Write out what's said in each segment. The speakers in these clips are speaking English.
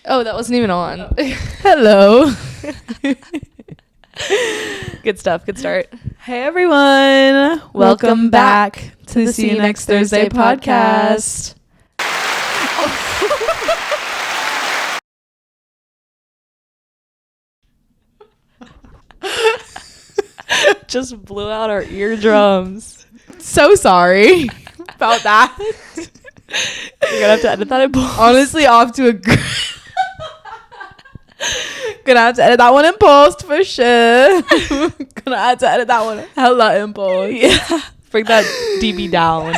Oh, that wasn't even on. Hello. Good stuff. Good start. Hey, everyone. Welcome back to the See You Next Thursday podcast. Just blew out our eardrums. So sorry about that. You're gonna have to edit that in post. Honestly, off to a gonna have to edit that one in post for sure. Gonna have to edit that one hella in post. Yeah. Bring that DB down.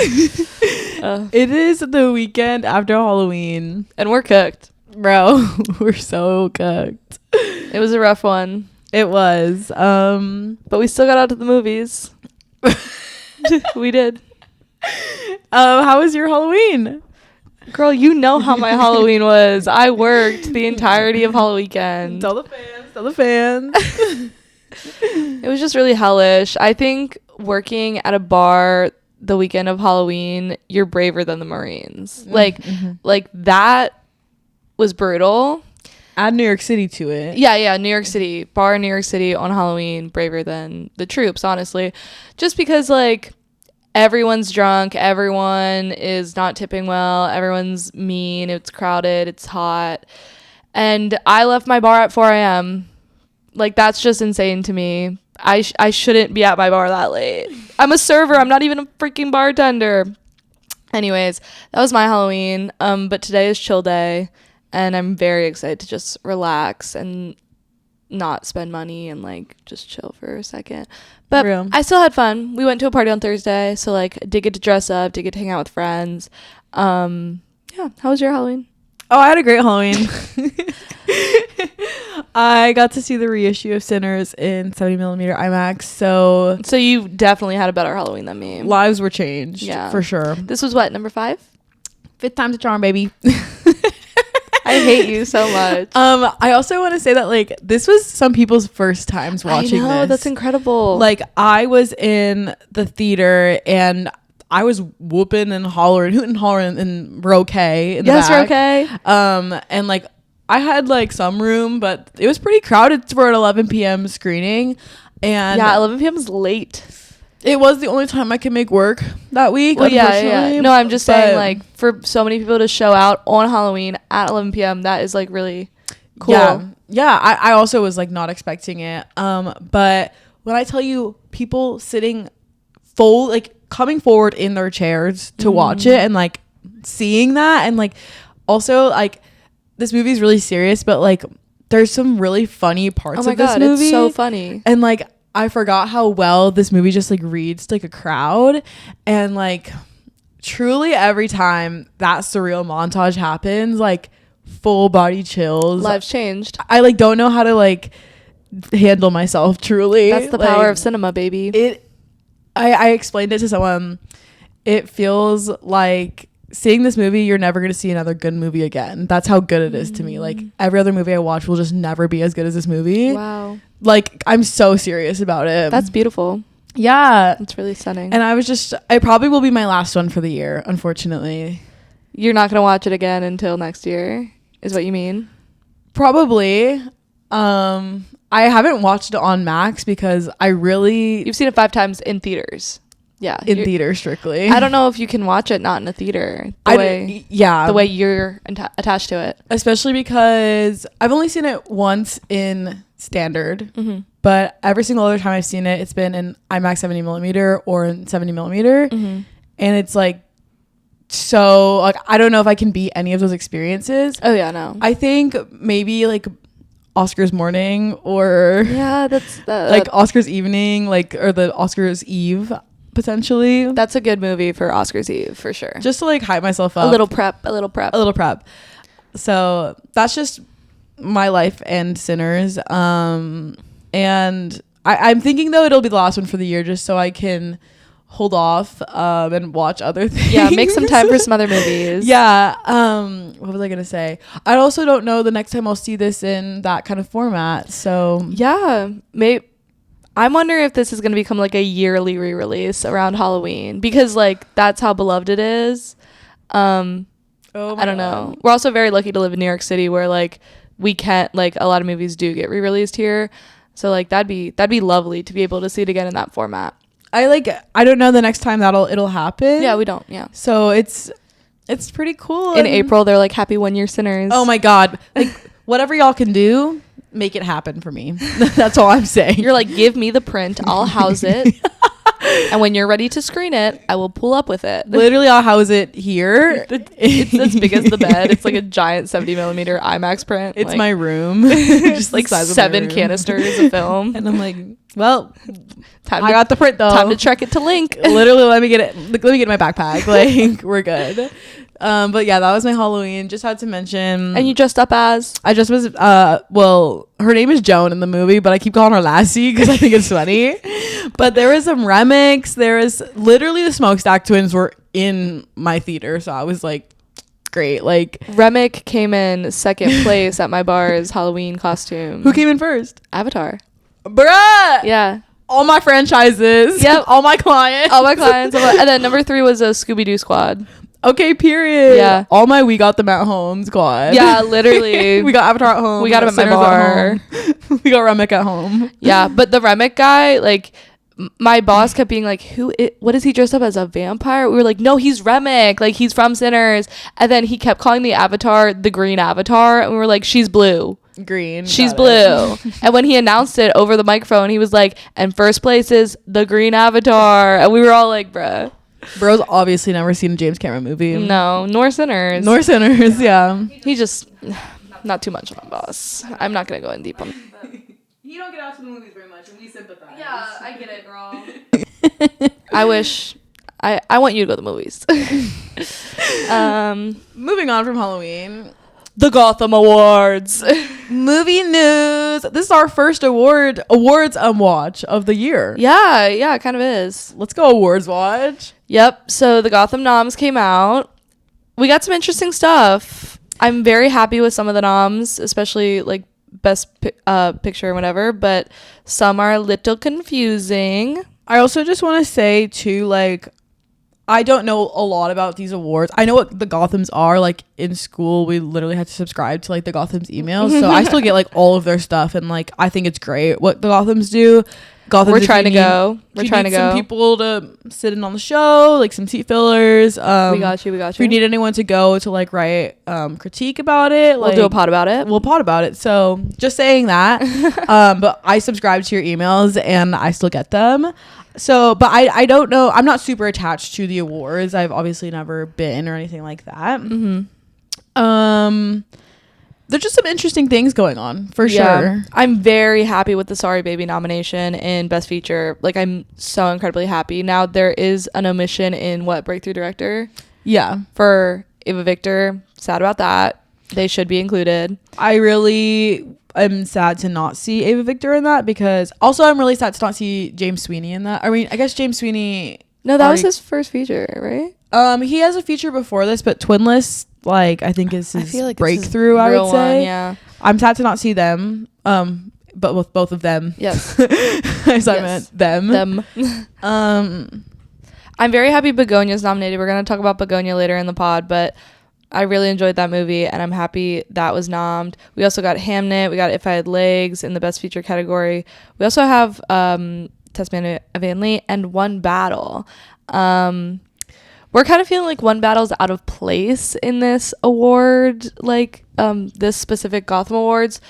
It is the weekend after Halloween. And we're cooked. Bro, we're so cooked. It was a rough one. It was. But we still got out to the movies. We did. How was your Halloween? Girl, you know how my Halloween was. I worked the entirety of Halloween weekend. Tell the fans. It was just really hellish. I think working at a bar the weekend of Halloween, you're braver than the Marines. Like that was brutal. Add New York City to it. Yeah, New York City. Bar in New York City on Halloween, braver than the troops, honestly. Just because, like, everyone's drunk, everyone is not tipping well, everyone's mean, it's crowded, it's hot. And I left my bar at 4 a.m. Like, that's just insane to me. I shouldn't be at my bar that late. I'm a server. I'm not even a freaking bartender. Anyways, that was my Halloween. But today is chill day. And I'm very excited to just relax and not spend money and, like, just chill for a second. But Real. I I still had fun. We went to a party on Thursday. So, like, did get to dress up, did get to hang out with friends. Yeah. How was your Halloween? Oh, I had a great Halloween. I got to see the reissue of Sinners in 70mm IMAX. So you definitely had a better Halloween than me. Lives were changed. Yeah. For sure. This was what, number 5? 5th time's a charm, baby. I hate you so much. I also want to say that, like, this was some people's first times watching this. That's incredible. Like, I was in the theater and I was whooping and hollering, hooting and hollering in row K in the back. Row K. And, like, I had, like, some room, but it was pretty crowded for an 11 p.m. screening. And yeah, 11 p.m. is late. it was the only time I could make work that week. Well, yeah. No, I'm just saying, like, for so many people to show out on Halloween at 11 p.m., that is, like, really cool. Yeah. I also was, like, not expecting it. But when I tell you, people sitting full, like, coming forward in their chairs to watch it and, like, seeing that, and, like, also, like, this movie is really serious, but, like, there's some really funny parts of this movie. It's so funny. And, like, I forgot how well this movie just, like, reads like a crowd. And, like, truly every time that surreal montage happens, like, full body chills. Lives changed. I, like, don't know how to, like, handle myself, truly. That's the power of cinema, baby. I explained it to someone. It feels like seeing this movie, you're never going to see another good movie again. That's how good it is to me. Like, every other movie I watch will just never be as good as this movie. Wow. Like, I'm so serious about it. That's beautiful. Yeah. It's really stunning. And I was just, it probably will be my last one for the year, unfortunately. You're not going to watch it again until next year, is what you mean? Probably. I haven't watched it on Max because You've seen it 5 times in theaters. Yeah. In theater, strictly. I don't know if you can watch it not in a theater. The way you're attached to it. Especially because I've only seen it once in standard. Mm-hmm. But every single other time I've seen it, it's been in IMAX 70mm or in 70mm. Mm-hmm. And it's, like, so, like, I don't know if I can beat any of those experiences. Oh, yeah, no. I think maybe, like, Oscars morning or... Yeah, that's... like, Oscars evening, like, or the Oscars Eve... potentially. That's a good movie for Oscars Eve, for sure. Just to, like, hype myself up. A little prep. So that's just my life and Sinners. And I'm thinking, though, it'll be the last one for the year just so I can hold off and watch other things. Yeah, make some time for some other movies. Yeah. What was I gonna say? I also don't know the next time I'll see this in that kind of format. So yeah, I'm wondering if this is going to become, like, a yearly re-release around Halloween, because, like, that's how beloved it is. Oh my I don't God. know. We're also very lucky to live in New York City, where like we can't, like, a lot of movies do get re-released here. So like that'd be lovely to be able to see it again in that format. I don't know the next time it'll happen. Yeah, we don't. Yeah. So it's pretty cool. In April, they're like, happy 1 year sinners. Oh my God. Like, whatever y'all can do, make it happen for me. That's all I'm saying. You're like, give me the print. I'll house it. And when you're ready to screen it, I will pull up with it. Literally, I'll house it here. It's as big as the bed. It's like a giant 70mm IMAX print. It's like, my room. Just like the size of my 7 room. canisters of film. And I'm like, well, I got the print though. Time to trek it to Link. Literally, let me get it. Let me get my backpack. Like, we're good. But yeah, that was my Halloween. Just had to mention. And you dressed up as? I just was, well, her name is Joan in the movie, but I keep calling her Lassie because I think it's funny. But there was some remix. There was literally the Smokestack Twins were in my theater. So I was like, great. Like, Remick came in second place at my bar's Halloween costume. who came in first? Avatar. Bruh! Yeah. All my franchises. Yep. All my clients. All my clients. And then number 3 was a Scooby-Doo squad. Okay, period. Yeah. All my We Got Them at Home squad. Yeah, literally. We got Avatar at home. We got him at my Sinners bar. home. We got Remick at home. Yeah, but the Remick guy, like, my boss kept being like, what is he dressed up as, a vampire? We were like, no, he's Remick. Like, he's from Sinners. And then he kept calling the Avatar the green Avatar. And we were like, she's blue. Green. She's blue. And when he announced it over the microphone, he was like, and first place is the green Avatar. And we were all like, bruh. Bro's obviously never seen a James Cameron movie. No, nor Sinners. Nor Sinners, yeah. He just, not too much of my boss. I'm not going to go in deep on You don't get out to the movies very much, and we sympathize. Yeah, I get it, girl. I wish, I want you to go to the movies. Moving on from Halloween. The Gotham Awards. Movie news. This is our first awards watch of the year. Yeah, it kind of is. Let's go awards watch. Yep. So the Gotham noms came out. We got some interesting stuff. I'm very happy with some of the noms, especially like best picture and whatever, but some are a little confusing. I also just want to say too, like, I don't know a lot about these awards. I know what the Gothams are. Like, in school, we literally had to subscribe to like the Gothams emails, so I still get like all of their stuff, and like I think it's great what the Gothams do. We're trying to go. We're trying to go. Some people to sit in on the show, like some seat fillers. We got you. If you need anyone to go to like write critique about it, we'll do a pod about it. We'll pod about it. So just saying that. But I subscribe to your emails and I still get them. So, but I don't know. I'm not super attached to the awards. I've obviously never been or anything like that. There's just some interesting things going on for sure. I'm very happy with the Sorry Baby nomination in Best Feature. Like, I'm so incredibly happy. Now there is an omission in Breakthrough Director. Yeah. For Ava Victor. Sad about that. They should be included. I really am sad to not see Ava Victor in that, because also I'm really sad to not see James Sweeney in that. I mean, I guess James Sweeney. No, that was his first feature, right? He has a feature before this, but Twinless, like, I think is his breakthrough. I would say. One, yeah. I'm sad to not see them. But with both of them. Yes. I meant them. I'm very happy Begonia's nominated. We're gonna talk about Begonia later in the pod, but I really enjoyed that movie, and I'm happy that was nommed. We also got Hamnet. We got If I Had Legs in the Best Feature category. We also have Tasmania Van Lee and One Battle. We're kind of feeling like One Battle's out of place in this award, like this specific Gotham Awards.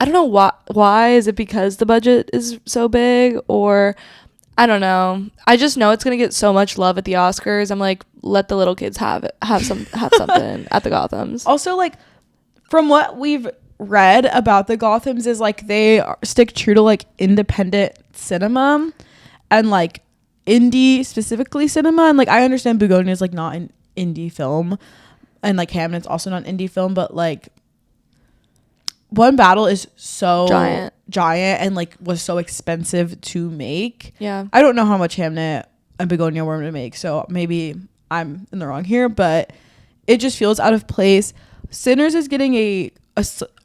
I don't know why. Is it because the budget is so big, or I don't know. I just know it's gonna get so much love at the Oscars. I'm like, let the little kids have something at the Gothams. Also, like, from what we've read about the Gothams is like they stick true to like independent cinema and like indie specifically cinema, and like I understand Bugonia is like not an indie film, and like Hamnet's also not an indie film, but like One Battle is so giant and like was so expensive to make. Yeah, I don't know how much Hamnet and Bugonia were to make, so maybe I'm in the wrong here, but it just feels out of place. Sinners is getting a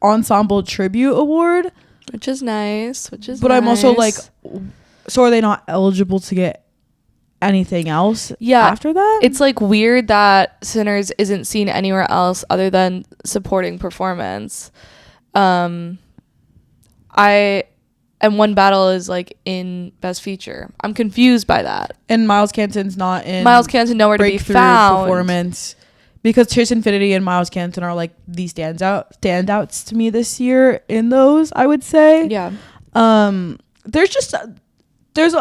ensemble tribute award, which is nice. But I'm also like, so are they not eligible to get anything else Yeah, after that. it's like weird that Sinners isn't seen anywhere else other than supporting performance. And One Battle is like in Best Feature. I'm confused by that. And Miles Canton's not in Miles Canton nowhere to be breakthrough found. performance, because Chase Infinity and Miles Canton are like the standouts to me this year in those, I would say. Yeah. There's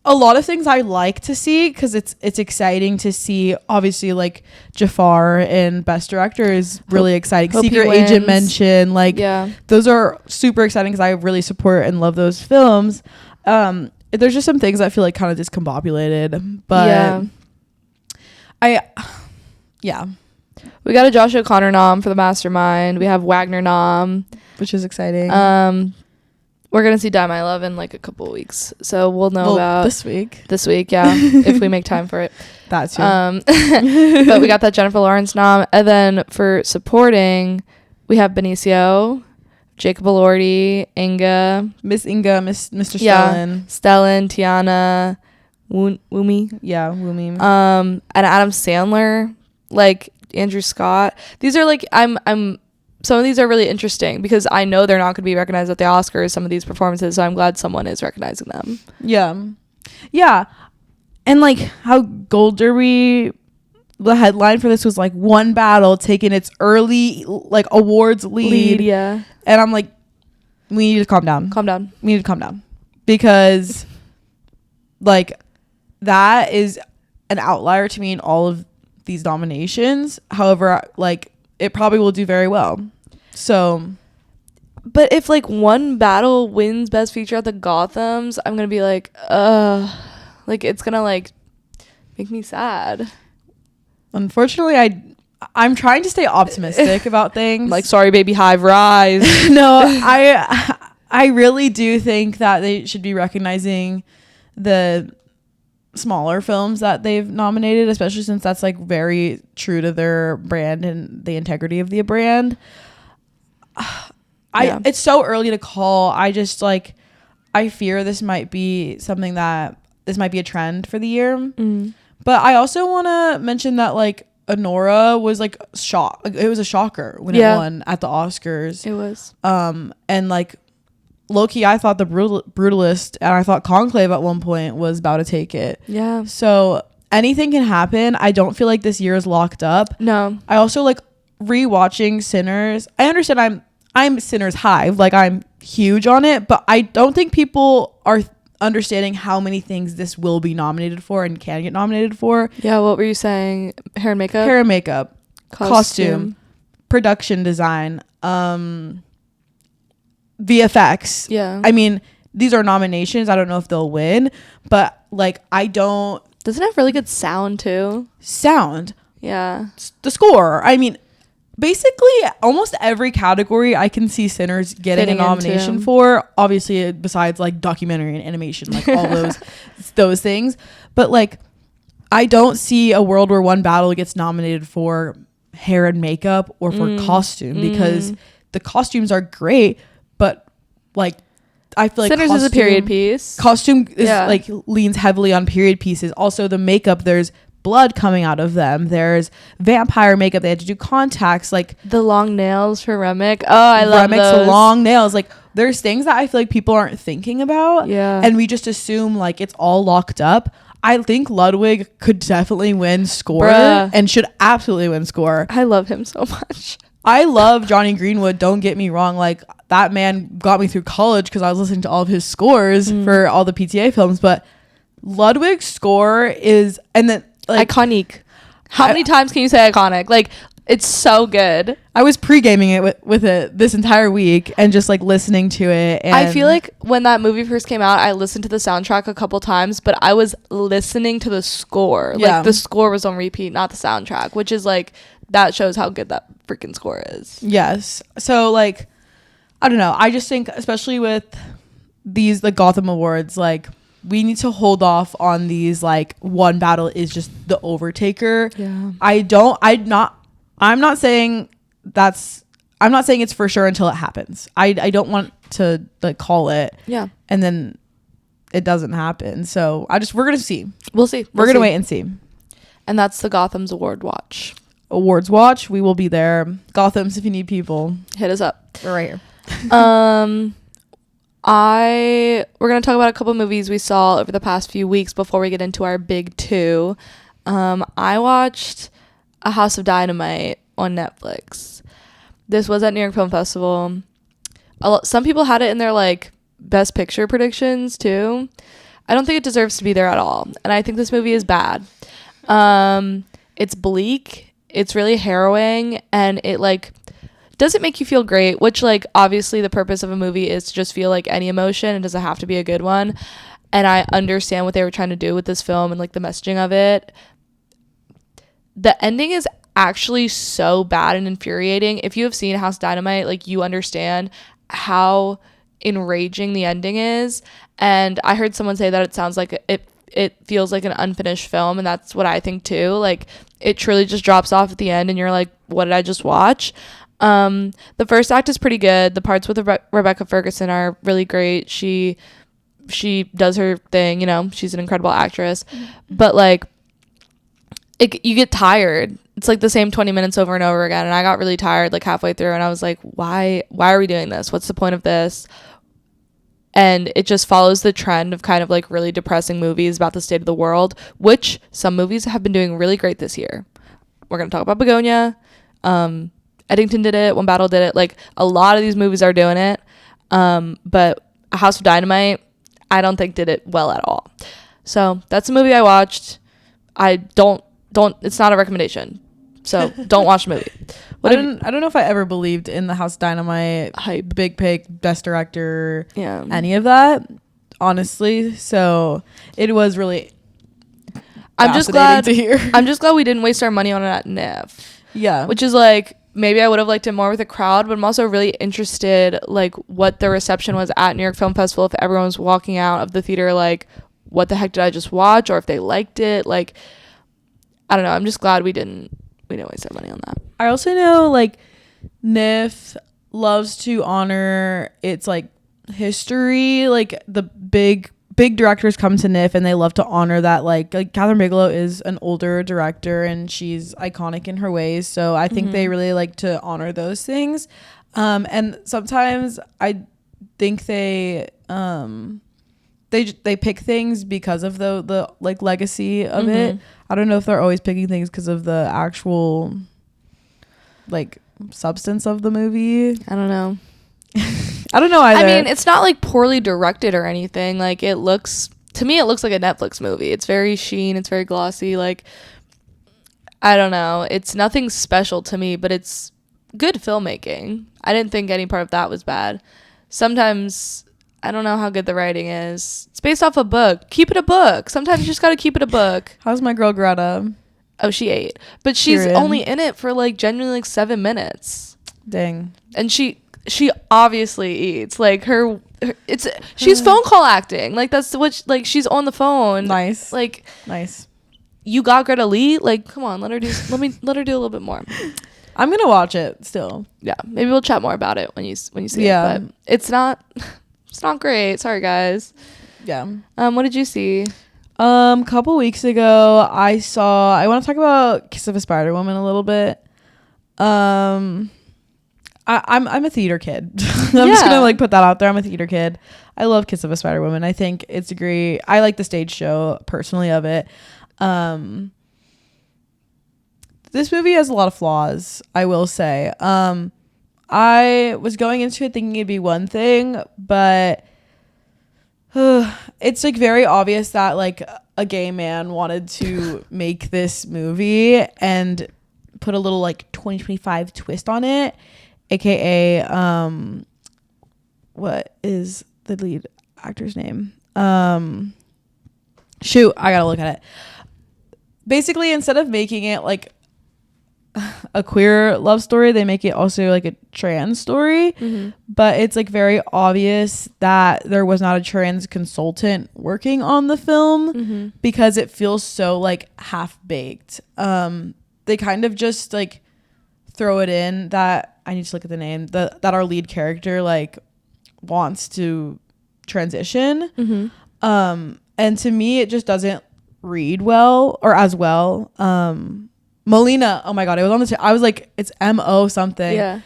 a lot of things I like to see, because it's exciting to see. Obviously, like Jafar in Best Director is really exciting. Hope Secret he wins. Agent Mention, like those are super exciting, because I really support and love those films. There's just some things that feel like kind of discombobulated, but we got a Josh O'Connor nom for The Mastermind. We have Wagner nom, which is exciting. We're gonna see Die My Love in like a couple of weeks, so we'll know about this week, yeah, if we make time for it. That's but we got that Jennifer Lawrence nom. And then for supporting, we have Benicio, Jacob Elordi, Miss Mr. Stellan, Tiana, Woomy, Woomy, and Adam Sandler, like Andrew Scott. These are like some of these are really interesting, because I know they're not going to be recognized at the Oscars, some of these performances, so I'm glad someone is recognizing them. Yeah. And like how Gold Derby, the headline for this was like One Battle taking its early like awards lead. Yeah. And I'm like, we need to calm down. We need to calm down. Because like that is an outlier to me in all of these nominations. However, like it probably will do very well. So, but if like One Battle wins Best Feature at the Gothams, I'm gonna be like it's gonna like make me sad. Unfortunately, I'm trying to stay optimistic about things. Like, sorry baby, Hive, rise. No, I really do think that they should be recognizing the smaller films that they've nominated, especially since that's like very true to their brand and the integrity of the brand. It's so early to call. I just like, I fear this might be something this might be a trend for the year. But I also want to mention that like Honora was like it was a shocker when it won at the Oscars. It was and like low-key, I thought the Brutalist and I thought Conclave at one point was about to take it. Yeah. So anything can happen. I don't feel like this year is locked up. No. I also like rewatching Sinners. I understand I'm Sinners Hive. Like I'm huge on it, but I don't think people are understanding how many things this will be nominated for and can get nominated for. Yeah. What were you saying? Hair and makeup. Costume. Production design. VFX. Yeah. I mean, these are nominations. I don't know if they'll win, but like doesn't it have really good sound too? Yeah. The score. I mean, basically almost every category I can see Sinners getting a nomination for. Obviously, besides like documentary and animation, like all those things. But like, I don't see a world where One Battle gets nominated for hair and makeup or for costume, because the costumes are great. But like, I feel like Sinners is a period piece. Costume is like leans heavily on period pieces. Also, the makeup, there's blood coming out of them. There's vampire makeup. They had to do contacts. Like the long nails for Remick. Oh, I love Remick's those. long nails. Like there's things that I feel like people aren't thinking about. Yeah. And we just assume like it's all locked up. I think Ludwig could definitely win score and should absolutely win score. I love him so much. I love Johnny Greenwood. Don't get me wrong. Like that man got me through college because I was listening to all of his scores for all the PTA films. But Ludwig's score is, and then like iconic. How many times can you say iconic? Like it's so good. I was pre-gaming it with it this entire week and just like listening to it. And I feel like when that movie first came out, I listened to the soundtrack a couple times, but I was listening to the score. Yeah. Like the score was on repeat, not the soundtrack, which is like, that shows how good that freaking score is. Yes. So like, I don't know. I just think, especially with the Gotham Awards, like we need to hold off on these. Like One Battle is just the overtaker. Yeah. I'm not saying it's for sure until it happens. I don't want to like call it. Yeah. And then it doesn't happen. So we're gonna see. We'll see. We're gonna wait and see. And that's the Gotham's Award Watch. Awards watch. We will be there. Gotham's, if you need people, hit us up. We're right here. We're gonna talk about a couple movies we saw over the past few weeks before we get into our big two. I watched A House of Dynamite on Netflix. This was at New York Film Festival. Some people had it in their like best picture predictions too. I don't think it deserves to be there at all, and I think this movie is bad. It's bleak. It's really harrowing, and it like doesn't make you feel great, which like obviously the purpose of a movie is to just feel like any emotion. It doesn't have to be a good one, and I understand what they were trying to do with this film and like the messaging of it. The ending is actually so bad and infuriating. If you have seen House Dynamite, like you understand how enraging the ending is, and I heard someone say that it sounds like it feels like an unfinished film, and that's what I think too. Like it truly just drops off at the end and you're like, what did I just watch? The first act is pretty good. The parts with Rebecca Ferguson are really great. She does her thing, you know, she's an incredible actress. But like you get tired. It's like the same 20 minutes over and over again, and I got really tired like halfway through, and I was like, why are we doing this? What's the point of this? And it just follows the trend of kind of like really depressing movies about the state of the world, which some movies have been doing really great this year. We're going to talk about Bugonia. Eddington did it. One Battle did it. Like a lot of these movies are doing it. But A House of Dynamite, I don't think did it well at all. So that's a movie I watched. It's not a recommendation. So don't watch the movie. I don't know if I ever believed in the House Dynamite hype, big pick, best director, any of that, honestly. So it was really I'm just glad to hear. I'm just glad we didn't waste our money on it at NIF. Yeah. Which is like, maybe I would have liked it more with a crowd, but I'm also really interested like what the reception was at New York Film Festival, if everyone was walking out of the theater like, what the heck did I just watch? Or if they liked it. Like, I don't know. I'm just glad we didn't waste our money on that. I also know like NIF loves to honor its like history. Like the big directors come to NIF and they love to honor that. Like Catherine Bigelow is an older director and she's iconic in her ways. So I think they really like to honor those things. And sometimes I think they pick things because of the like legacy of it. I don't know if they're always picking things because of the actual like substance of the movie. I don't know. I don't know either. I mean, it's not like poorly directed or anything. Like to me it looks like a Netflix movie. It's very sheen, it's very glossy. Like I don't know. It's nothing special to me, but it's good filmmaking. I didn't think any part of that was bad. Sometimes I don't know how good the writing is. It's based off a book. Keep it a book. Sometimes you just gotta keep it a book. How's my girl Greta? Oh, she ate. But she's only in it for like genuinely like 7 minutes. Dang. And she obviously eats. Like she's phone call acting. Like that's what like she's on the phone. Nice. Like nice. You got Greta Lee? Like come on, let her do a little bit more. I'm gonna watch it still. Yeah. Maybe we'll chat more about it when you see it. But it's not great. Sorry guys. Yeah. What did you see? Couple weeks ago I want to talk about Kiss of a Spider Woman a little bit. I'm a theater kid. I'm just gonna like put that out there. I'm a theater kid. I love Kiss of a Spider Woman. I think it's great. I like the stage show personally of it. This movie has a lot of flaws, I will say. I was going into it thinking it'd be one thing, but it's like very obvious that like a gay man wanted to make this movie and put a little like 2025 twist on it, aka what is the lead actor's name? Shoot, I gotta look at it. Basically, instead of making it like a queer love story, they make it also like a trans story. But it's like very obvious that there was not a trans consultant working on the film because it feels so like half-baked. They kind of just like throw it in that I need to look at the name that our lead character like wants to transition. And to me it just doesn't read well or as well. Molina, oh my god, it was on the I was like, it's mo something.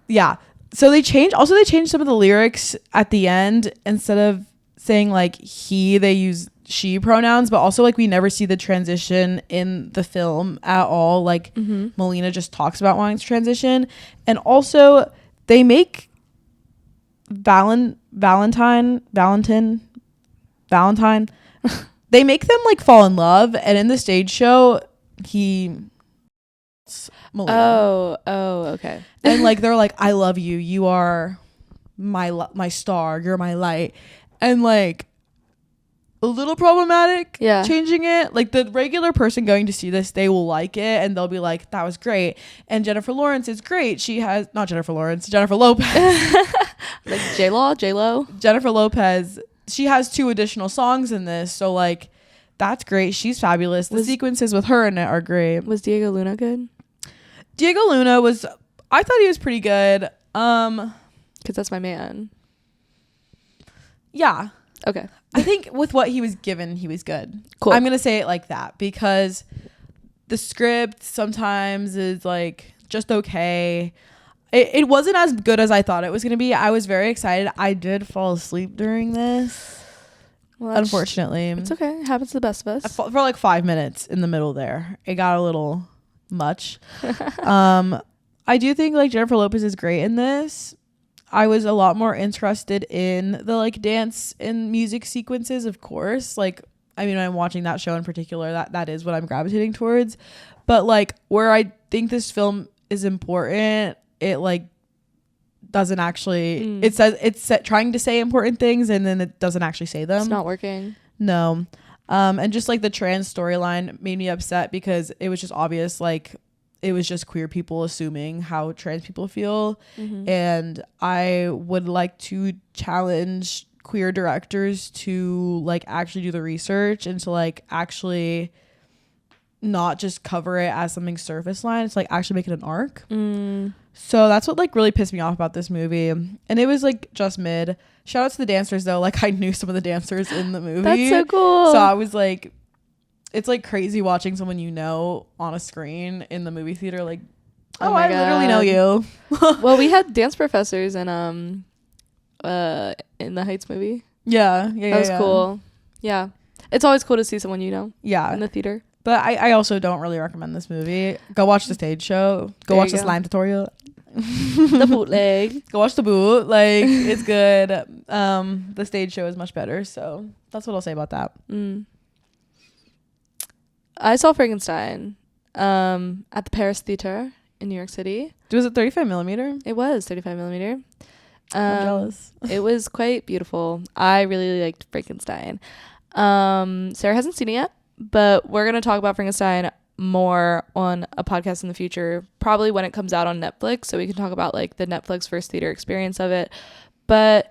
Yeah. So they changed some of the lyrics at the end. Instead of saying like he, they use she pronouns, but also like we never see the transition in the film at all. Like Molina just talks about wanting to transition. And also they make Valentine they make them like fall in love, and in the stage show Molina. Okay. And like they're like, I love you, you are my star, you're my light. And like a little problematic changing it. Like the regular person going to see this, they will like it and they'll be like, that was great. And Jennifer Lawrence is great. She has Jennifer Lopez. Like J-Lo. Jennifer Lopez, she has 2 additional songs in this, so like that's great. She's fabulous. The sequences with her in it are great. Was Diego Luna good? Diego Luna I thought he was pretty good. Because that's my man. Yeah. Okay. I think with what he was given, he was good. Cool. I'm gonna say it like that because the script sometimes is like just okay. It wasn't as good as I thought it was gonna be. I was very excited. I did fall asleep during this. Well, unfortunately, it's okay. It happens to the best of us. For like 5 minutes in the middle there, it got a little much. I do think like Jennifer Lopez is great in this. I was a lot more interested in the like dance and music sequences, of course. Like, I mean, when I'm watching that show in particular, that is what I'm gravitating towards. But like where I think this film is important, it like doesn't actually it says it's trying to say important things and then it doesn't actually say them. It's not working. No. And just like the trans storyline made me upset because it was just obvious, like it was just queer people assuming how trans people feel. And I would like to challenge queer directors to like actually do the research and to like actually not just cover it as something surface line. It's like actually make it an arc. So that's what like really pissed me off about this movie. And it was like just mid. Shout out to the dancers though. Like I knew some of the dancers in the movie. That's so cool. So I was like, it's like crazy watching someone you know on a screen in the movie theater. Like, oh I literally know you. Well, we had dance professors in the Heights movie. Yeah. That was cool. Yeah. It's always cool to see someone you know. Yeah. In the theater. But I also don't really recommend this movie. Go watch the stage show. Go watch the slime tutorial. The bootleg. Go watch the boot. Like it's good. The stage show is much better. So that's what I'll say about that. I saw Frankenstein at the Paris Theater in New York City. Was it 35 millimeter? It was 35 millimeter. I'm jealous. It was quite beautiful. I really liked Frankenstein. Sarah hasn't seen it yet, but we're going to talk about Frankenstein more on a podcast in the future, probably when it comes out on Netflix, so we can talk about like the Netflix first theater experience of it. But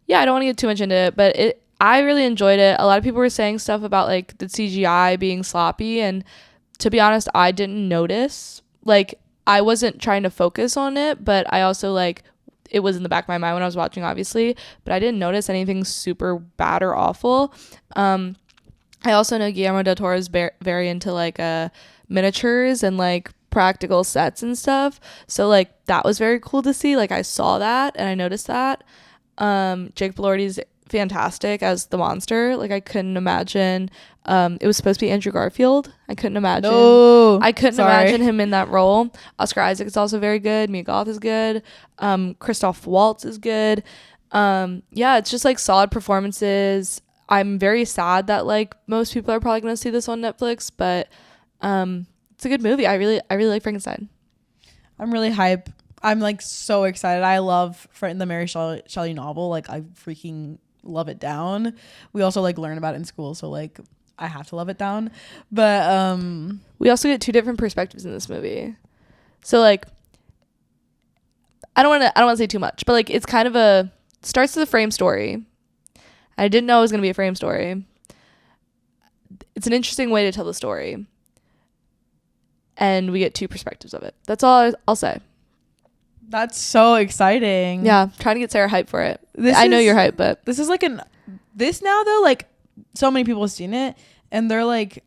yeah, I don't want to get too much into it, but I really enjoyed it. A lot of people were saying stuff about like the CGI being sloppy, and to be honest, I didn't notice. Like I wasn't trying to focus on it, but I also like it was in the back of my mind when I was watching, obviously, but I didn't notice anything super bad or awful. I also know Guillermo del Toro is very into like miniatures and like practical sets and stuff, so like that was very cool to see. Like I saw that and I noticed that. Jake Elordi's fantastic as the monster. Like I couldn't imagine it was supposed to be Andrew Garfield. I couldn't imagine imagine him in that role. Oscar Isaac is also very good. Mia Goth is good. Christoph Waltz is good. Yeah, it's just like solid performances. I'm very sad that like most people are probably going to see this on Netflix, but it's a good movie. I really like Frankenstein. I'm really hype. I'm like so excited. I love the Mary Shelley novel. Like I freaking love it down. We also like learn about it in school, so like I have to love it down. But we also get 2 different perspectives in this movie. So like I don't want to say too much, but like it's kind of starts as a frame story. I didn't know it was going to be a frame story. It's an interesting way to tell the story. And we get 2 perspectives of it. That's all I'll say. That's so exciting. Yeah, trying to get Sarah hyped for it. I know you're hyped, but this is like this now though, like so many people have seen it, and they're like,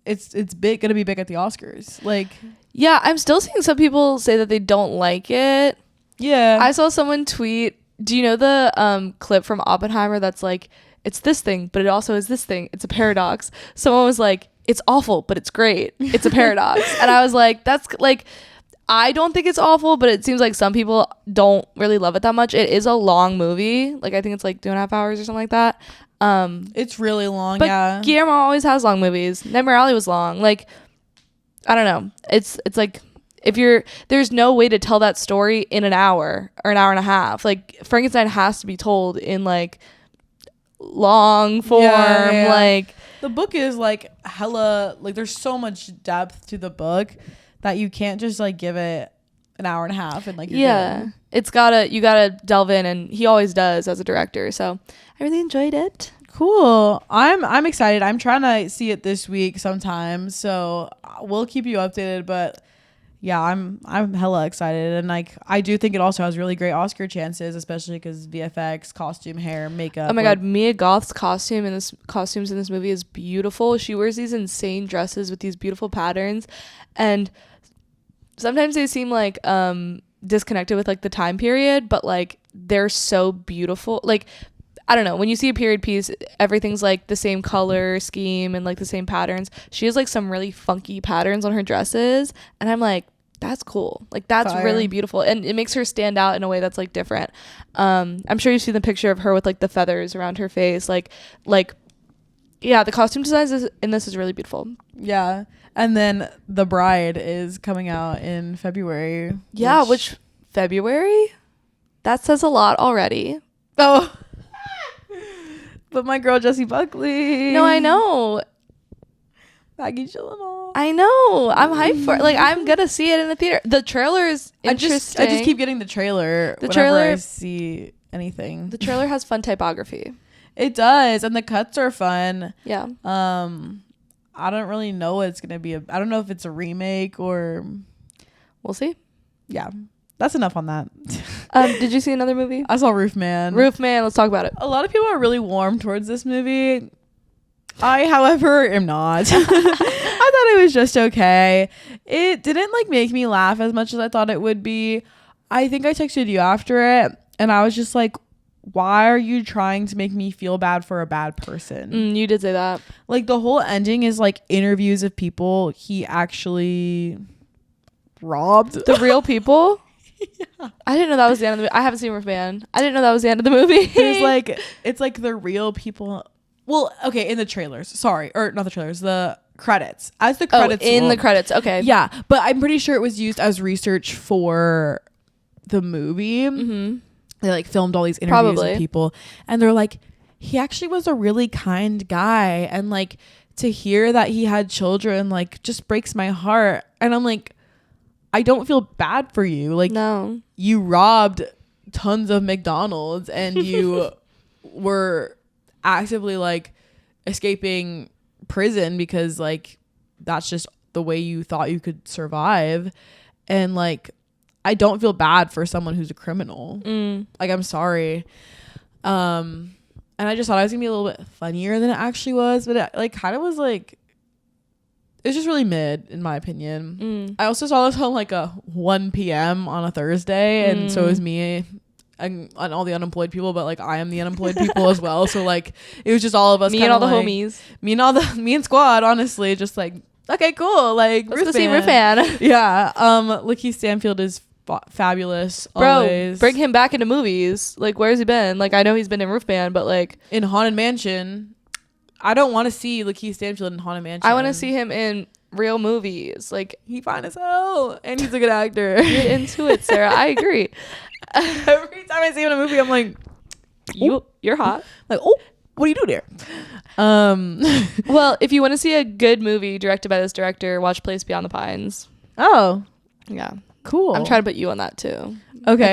it's big, gonna be big at the Oscars. Like, yeah, I'm still seeing some people say that they don't like it. yeah, I saw someone tweet, do you know the clip from Oppenheimer that's like, it's this thing, but it also is this thing. It's a paradox. Someone was like, it's awful, but it's great. It's a paradox. And I was like, that's like, I don't think it's awful, but it seems like some people don't really love it that much. It is a long movie. Like, I think it's like 2.5 hours or something like that. it's really long. But Yeah, Guillermo always has long movies. Nightmare Alley was long. Like, I don't know. It's like, there's no way to tell that story in an hour or an hour and a half. Like, Frankenstein has to be told in like long form. Yeah. Like, the book is like hella, like there's so much depth to the book that you can't just like give it an hour and a half and like you're good. you gotta delve in, and he always does as a director. So I really enjoyed it. Cool. I'm excited. I'm trying to see it this week sometime, so we'll keep you updated. But yeah, I'm hella excited, and like I do think it also has really great Oscar chances, especially because VFX, costume, hair, makeup. Oh my god, Mia Goth's costumes in this movie is beautiful. She wears these insane dresses with these beautiful patterns, and sometimes they seem like disconnected with like the time period, but like they're so beautiful. Like, I don't know, when you see a period piece, everything's like the same color scheme and like the same patterns. She has like some really funky patterns on her dresses, and I'm like, that's cool. Like, that's Fire. really beautiful, and it makes her stand out in a way that's like different. I'm sure you've seen the picture of her with like the feathers around her face. Like yeah, the costume designs in this is really beautiful. Yeah. And then The Bride is coming out in February. Yeah, which February? That says a lot already. Oh. But my girl Jessie Buckley. No, I know. Maggie Gyllenhaal. I know. I'm hyped for it. Like, I'm gonna see it in the theater. The trailer is interesting. I just keep getting the trailer whenever I see anything. The trailer has fun typography. It does, and the cuts are fun. Yeah. I don't really know what it's gonna be. I don't know if it's a remake or. We'll see. Yeah, that's enough on that. Did you see another movie? I saw Roofman. Let's talk about it. A lot of people are really warm towards this movie. I, however, am not. I thought it was just okay. It didn't like make me laugh as much as I thought it would be. I think I texted you after it, and I was just like, why are you trying to make me feel bad for a bad person? You did say that. Like, the whole ending is like interviews of people he actually robbed. The real people? Yeah. I didn't know that was the end of the movie. I haven't seen Roofman. I didn't know that was the end of the movie. It's like the real people. Well, okay, in the trailers. Sorry. Or not the trailers, the credits. As the credits the credits. Okay. Yeah, but I'm pretty sure it was used as research for the movie. Mm-hmm. They like filmed all these interviews Probably. with people, and they're like, he actually was a really kind guy, and like to hear that he had children like just breaks my heart. And I'm like, I don't feel bad for you. Like, no, you robbed tons of McDonald's and you were actively like escaping prison because like that's just the way you thought you could survive. And like, I don't feel bad for someone who's a criminal. Like, I'm sorry. And I just thought I was gonna be a little bit funnier than it actually was, but it like kind of was like, it's just really mid in my opinion. I also saw this on like a 1 p.m. on a Thursday, and so is me and all the unemployed people, but like I am the unemployed people as well. So like it was just all of us, me and all the like, homies, me and squad, honestly, just like, okay, cool, like let's go see Roofman. Yeah. Lakeith Stanfield is fabulous. Bro, always. bring him back into movies. Like, where's he been? Like, I know he's been in Roofman, but like in Haunted Mansion. I don't want to see Lakeith Stanfield in Haunted Mansion. I want to see him in real movies. Like, he fine as hell, and he's a good actor. Get into it, Sarah. I agree. Every time I see him in a movie, I'm like, you're hot. Like, oh, what do you do there? Well, if you want to see a good movie directed by this director, watch Place Beyond the Pines. Oh, yeah, cool. I'm trying to put you on that too. Okay,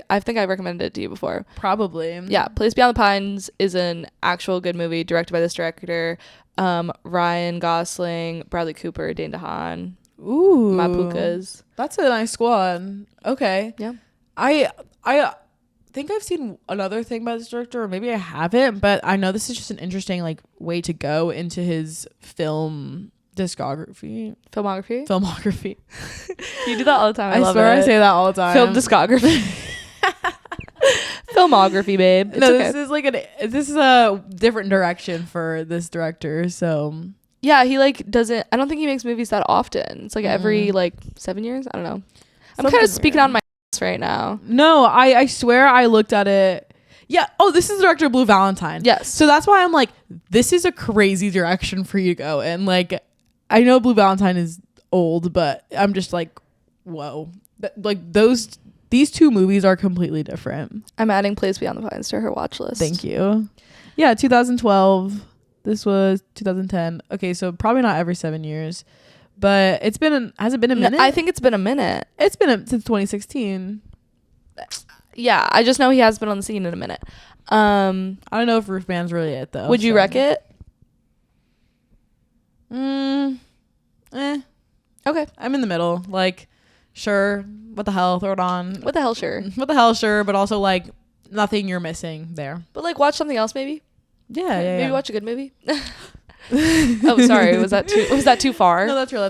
I think I recommended it to you before. Probably. Yeah, Place Beyond the Pines is an actual good movie directed by this director. Ryan Gosling, Bradley Cooper, Dane DeHaan. Ooh, Mapukas. That's a nice squad. Okay. Yeah. I think I've seen another thing by this director, or maybe I haven't, but I know this is just an interesting like way to go into his filmography. You do that all the time. I love swear it. I say that all the time. Film discography. Filmography, babe. It's okay. This is a different direction for this director. So yeah, he like doesn't. I don't think he makes movies that often. It's like every like 7 years. I don't know. I'm kind of speaking on my ass right now. No, I swear I looked at it. Yeah. Oh, this is the director of Blue Valentine. Yes. So that's why I'm like, this is a crazy direction for you to go. And like, I know Blue Valentine is old, but I'm just like, whoa. Like these two movies are completely different. I'm adding Place Beyond the Pines to her watch list. Thank you. Yeah, 2012. This was 2010. Okay, so probably not every 7 years, but has it been a minute? No, I think it's been a minute. It's been since 2016. Yeah, I just know he has been on the scene in a minute. I don't know if Roof Man's really it though. Would you wreck it? Okay. I'm in the middle. Like, sure, what the hell, throw it on. What the hell, sure. What the hell, sure, but also like nothing you're missing there. But like watch something else maybe. Yeah. Maybe watch a good movie. Oh, sorry. Was that too far? No, that's real.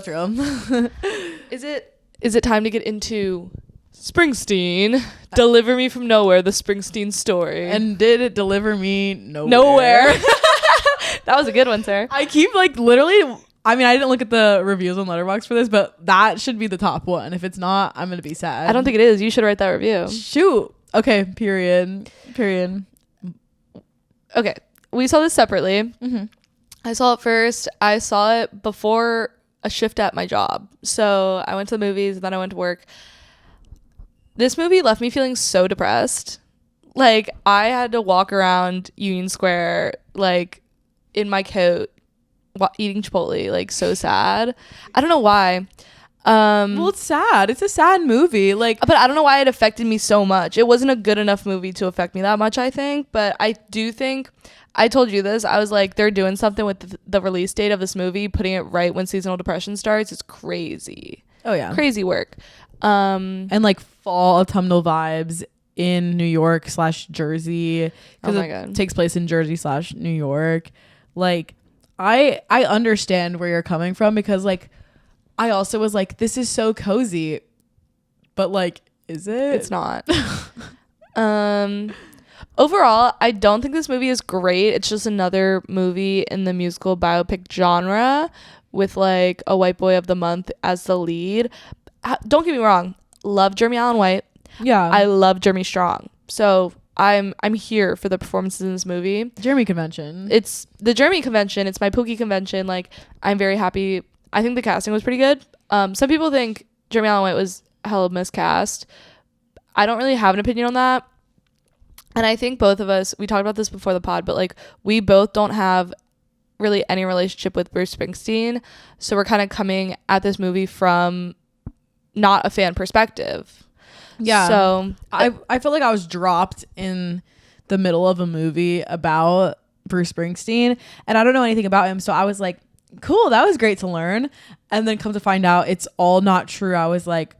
Is it time to get into Springsteen? Deliver Me From Nowhere, the Springsteen story. And did it deliver me nowhere? That was a good one, sir. I keep like literally, I mean, I didn't look at the reviews on Letterboxd for this, but that should be the top one. If it's not, I'm gonna be sad. I don't think it is. You should write that review. Shoot. Okay. Period. Okay. We saw this separately. Mm-hmm. I saw it first. I saw it before a shift at my job. So I went to the movies, and then I went to work. This movie left me feeling so depressed. Like, I had to walk around Union Square, like, in my coat, eating Chipotle, like, so sad. I don't know why. Well, it's sad. It's a sad movie. Like, but I don't know why it affected me so much. It wasn't a good enough movie to affect me that much, I think. But I do think, I told you this, I was like, they're doing something with the release date of this movie, putting it right when seasonal depression starts. It's crazy. Oh yeah, crazy work. And like fall autumnal vibes in New York / Jersey, because it takes place in Jersey / New York. Like, I understand where you're coming from, because like I also was like, this is so cozy, but like, is it? It's not. Overall, I don't think this movie is great. It's just another movie in the musical biopic genre with like a white boy of the month as the lead. Don't get me wrong. Love Jeremy Allen White. Yeah. I love Jeremy Strong. So I'm here for the performances in this movie. Jeremy convention. It's the Jeremy convention. It's my Pookie convention. Like, I'm very happy. I think the casting was pretty good. Some people think Jeremy Allen White was hella miscast. I don't really have an opinion on that. And I think both of us, we talked about this before the pod, but like, we both don't have really any relationship with Bruce Springsteen. So we're kind of coming at this movie from not a fan perspective. Yeah. So I felt like I was dropped in the middle of a movie about Bruce Springsteen, and I don't know anything about him. So I was like, cool, that was great to learn. And then come to find out it's all not true. I was like,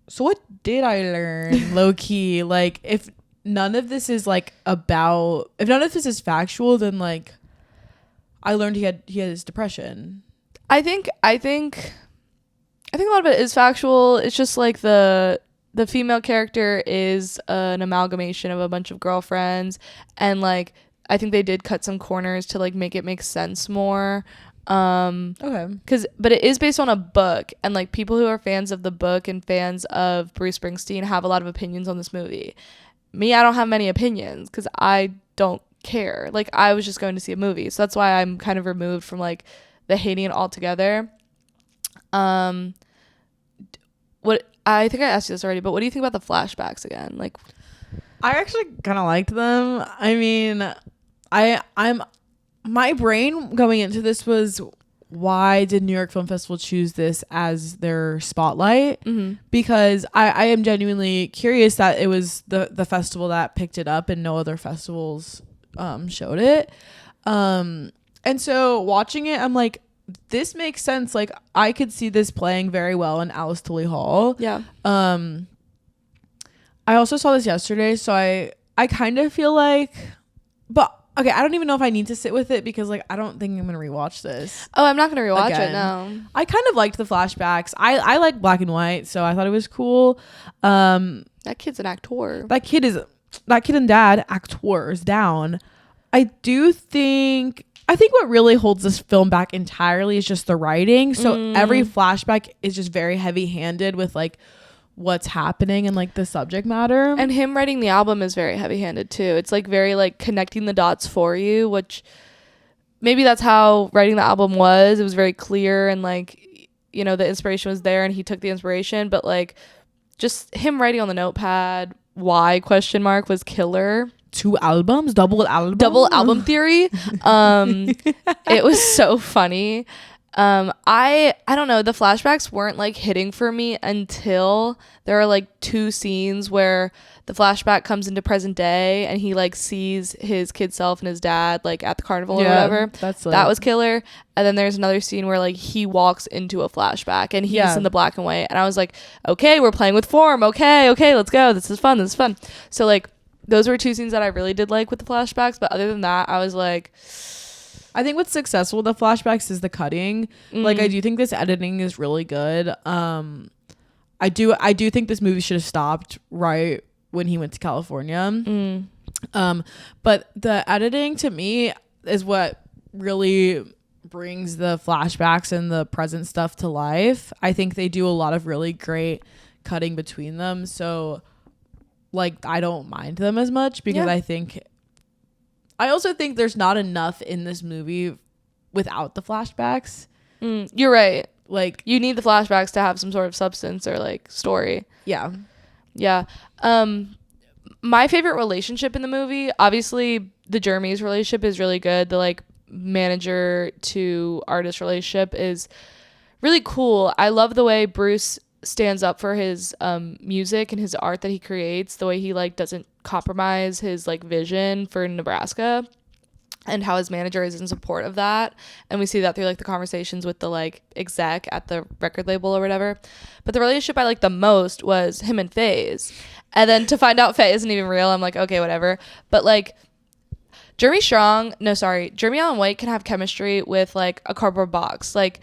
so what did I learn? Low key, like, if none of this is like about, if none of this is factual, then like I learned he has depression. I think a lot of it is factual. It's just like the female character is an amalgamation of a bunch of girlfriends, and like I think they did cut some corners to like make it make sense more. Okay. But it is based on a book, and like people who are fans of the book and fans of Bruce Springsteen have a lot of opinions on this movie. Me, I don't have many opinions because I don't care. Like, I was just going to see a movie, so that's why I'm kind of removed from like the hating it altogether. What I think I asked you this already, but what do you think about the flashbacks again? Like, I actually kind of liked them. I mean, I'm my brain going into this was, why did New York Film Festival choose this as their spotlight? Mm-hmm. Because I am genuinely curious that it was the festival that picked it up and no other festivals showed it. And so watching it, I'm like, this makes sense. Like, I could see this playing very well in Alice Tully Hall. Yeah. I also saw this yesterday, so I kind of feel like, but okay, I don't even know if I need to sit with it because like I don't think I'm gonna rewatch this. Oh, I'm not gonna rewatch Again. it. No, I kind of liked the flashbacks. I like black and white, so I thought it was cool. that kid's an actor. That kid and dad actors down. I think what really holds this film back entirely is just the writing. So every flashback is just very heavy-handed with like what's happening and like the subject matter. And him writing the album is very heavy-handed too. It's like very like connecting the dots for you, which maybe that's how writing the album was. It was very clear and like, you know, the inspiration was there and he took the inspiration, but like just him writing on the notepad, why ? Was killer. 2 albums, double album theory. It was so funny. I don't know, the flashbacks weren't like hitting for me until there are like 2 scenes where the flashback comes into present day and he like sees his kid self and his dad like at the carnival or whatever. That was killer. And then there's another scene where like he walks into a flashback and he's in the black and white and I was like, okay, we're playing with form. Okay, let's go. This is fun. So like those were 2 scenes that I really did like with the flashbacks, but other than that I was like, I think what's successful with the flashbacks is the cutting. Like I do think this editing is really good. I do think this movie should have stopped right when he went to California. But the editing to me is what really brings the flashbacks and the present stuff to life. I think they do a lot of really great cutting between them. So like I don't mind them as much because I also think there's not enough in this movie without the flashbacks. You're right. Like you need the flashbacks to have some sort of substance or like story. Yeah. My favorite relationship in the movie, obviously the Jeremy's relationship is really good. The like manager to artist relationship is really cool. I love the way Bruce stands up for his music and his art that he creates, the way he like doesn't compromise his like vision for Nebraska, and how his manager is in support of that. And we see that through like the conversations with the like exec at the record label or whatever. But the relationship I liked the most was him and FaZe. And then to find out Faye isn't even real, I'm like, okay, whatever. But like Jeremy Allen White can have chemistry with like a cardboard box. Like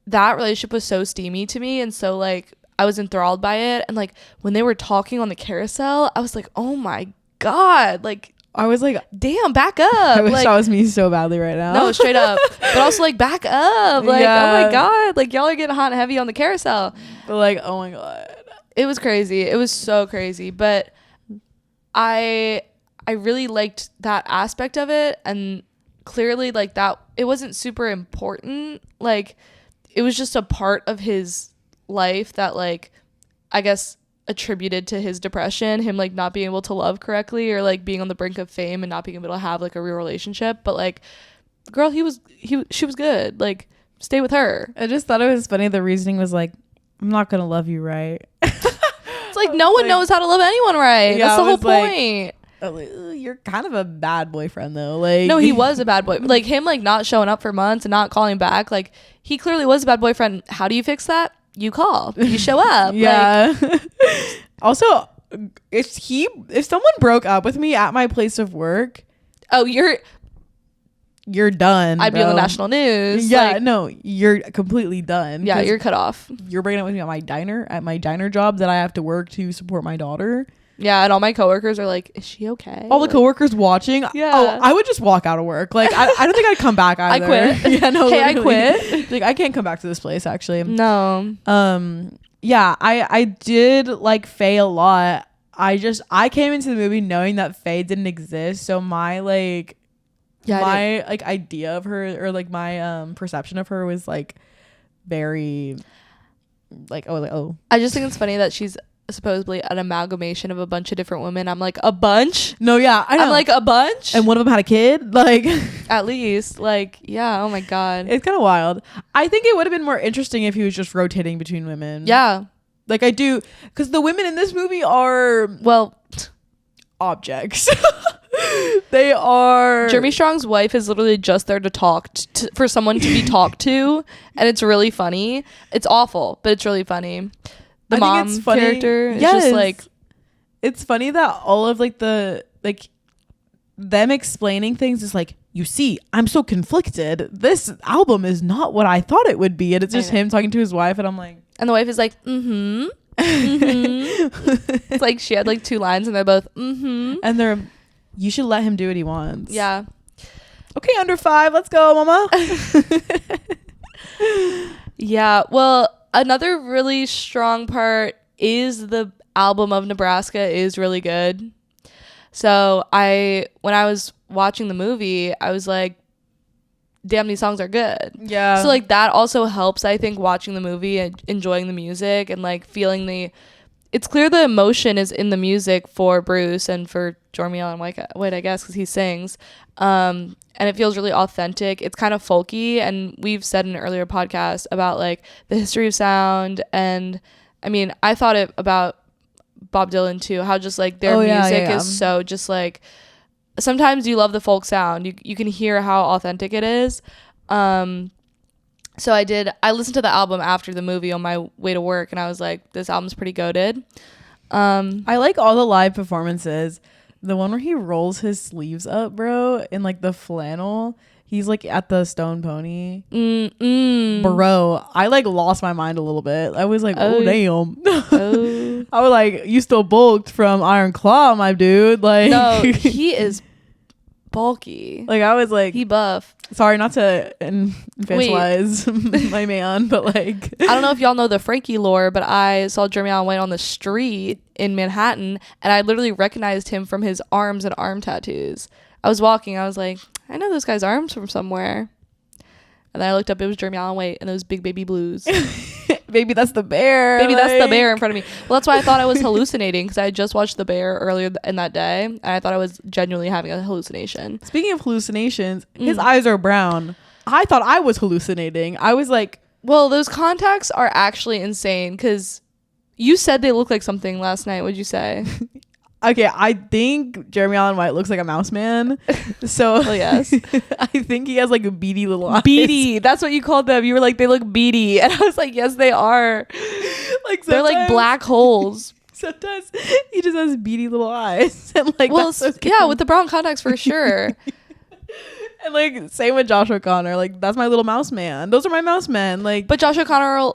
that relationship was so steamy to me and so like I was enthralled by it. And like when they were talking on the carousel, I was like, oh my God, like I was like, damn, back up. I wish like, that was me so badly right now. No, straight up. But also like back up. Like, oh my God, like y'all are getting hot and heavy on the carousel. But like, oh my God. It was crazy. It was so crazy. But I really liked that aspect of it. And clearly like that, it wasn't super important. Like it was just a part of his life that like I guess attributed to his depression, him like not being able to love correctly or like being on the brink of fame and not being able to have like a real relationship. But like girl, she was good. Like stay with her. I just thought it was funny. The reasoning was like, I'm not gonna love you right. It's like no one knows how to love anyone right. Yeah, that's the whole point. You're kind of a bad boyfriend though. Like no, he was a bad boy. Like him like not showing up for months and not calling back, like he clearly was a bad boyfriend. How do you fix that? You call, you show up. Yeah. Like, also, if someone broke up with me at my place of work, oh, you're done. I'd be on the national news. Yeah, like, no, you're completely done. Yeah, you're cut off. You're breaking up with me at my diner job that I have to work to support my daughter. Yeah, and all my coworkers are like, is she okay? All the coworkers watching. Yeah. Oh, I would just walk out of work. Like, I don't think I'd come back either. I quit. Yeah, no. Hey, literally. I quit. Like, I can't come back to this place, actually. No. Yeah, I did like Faye a lot. I came into the movie knowing that Faye didn't exist. So my like, like idea of her or like my perception of her was like very like, oh. I just think it's funny that she's supposedly an amalgamation of a bunch of different women. I'm like, a bunch? No, yeah, I know. I'm like, a bunch? And one of them had a kid? Like at least. Like, yeah, oh my God. It's kind of wild. I think it would have been more interesting if he was just rotating between women. Yeah. Like I do, because the women in this movie are, well, objects. They are. Jeremy Strong's wife is literally just there to talk for someone to be talked to, and it's really funny. It's awful, but it's really funny. the mom character is just like, it's funny that all of like the like them explaining things is like, you see, I'm so conflicted. This album is not what I thought it would be. And it's just him talking to his wife. And I'm like, and the wife is like, it's like she had like 2 lines and they're both, and you should let him do what he wants. Yeah. Okay, under 5. Let's go, mama. Yeah. Well, another really strong part is the album of Nebraska is really good. So when I was watching the movie, I was like, damn, these songs are good. Yeah. So like that also helps, I think, watching the movie and enjoying the music and like feeling it's clear the emotion is in the music for Bruce and for Jeremy Allen White, I guess, because he sings. And it feels really authentic. It's kind of folky. And we've said in an earlier podcast about like the history of sound. And I mean, I thought it about Bob Dylan too, how just like their music is so just like, sometimes you love the folk sound. You can hear how authentic it is. So I listened to the album after the movie on my way to work, and I was like, this album's pretty goated. I like all the live performances. The one where he rolls his sleeves up, bro, in like the flannel. He's like at the Stone Pony. Bro, I like lost my mind a little bit. I was like, oh damn. Oh. I was like, you still bulked from Iron Claw, my dude. Like, no, he is bulky. Like, I was like, he buff. Sorry, not to infantilize my man, but like, I don't know if y'all know the Frankie lore, but I saw Jeremy Allen White on the street in Manhattan, and I literally recognized him from his arms and arm tattoos. I was walking, I was like, I know this guy's arms from somewhere. And then I looked up, it was Jeremy Allen White and those big baby blues. Baby, that's the bear. Baby, that's the bear in front of me. Well, that's why I thought I was hallucinating, because I had just watched The Bear earlier in that day, and I thought I was genuinely having a hallucination. Speaking of hallucinations, his eyes are brown. I thought I was hallucinating. I was like, well, those contacts are actually insane, because you said they look like something last night. What'd you say? Okay, I think Jeremy Allen White looks like a mouse man. So yes. I think he has like a beady little eyes. Beady. That's what you called them. You were like, they look beady. And I was like, yes, they are. Like they're like black holes. Sometimes he just has beady little eyes. And like, well, yeah, with the brown contacts for sure. And like, same with Josh O'Connor. Like, that's my little mouse man. Those are my mouse men. Like, but Josh O'Connor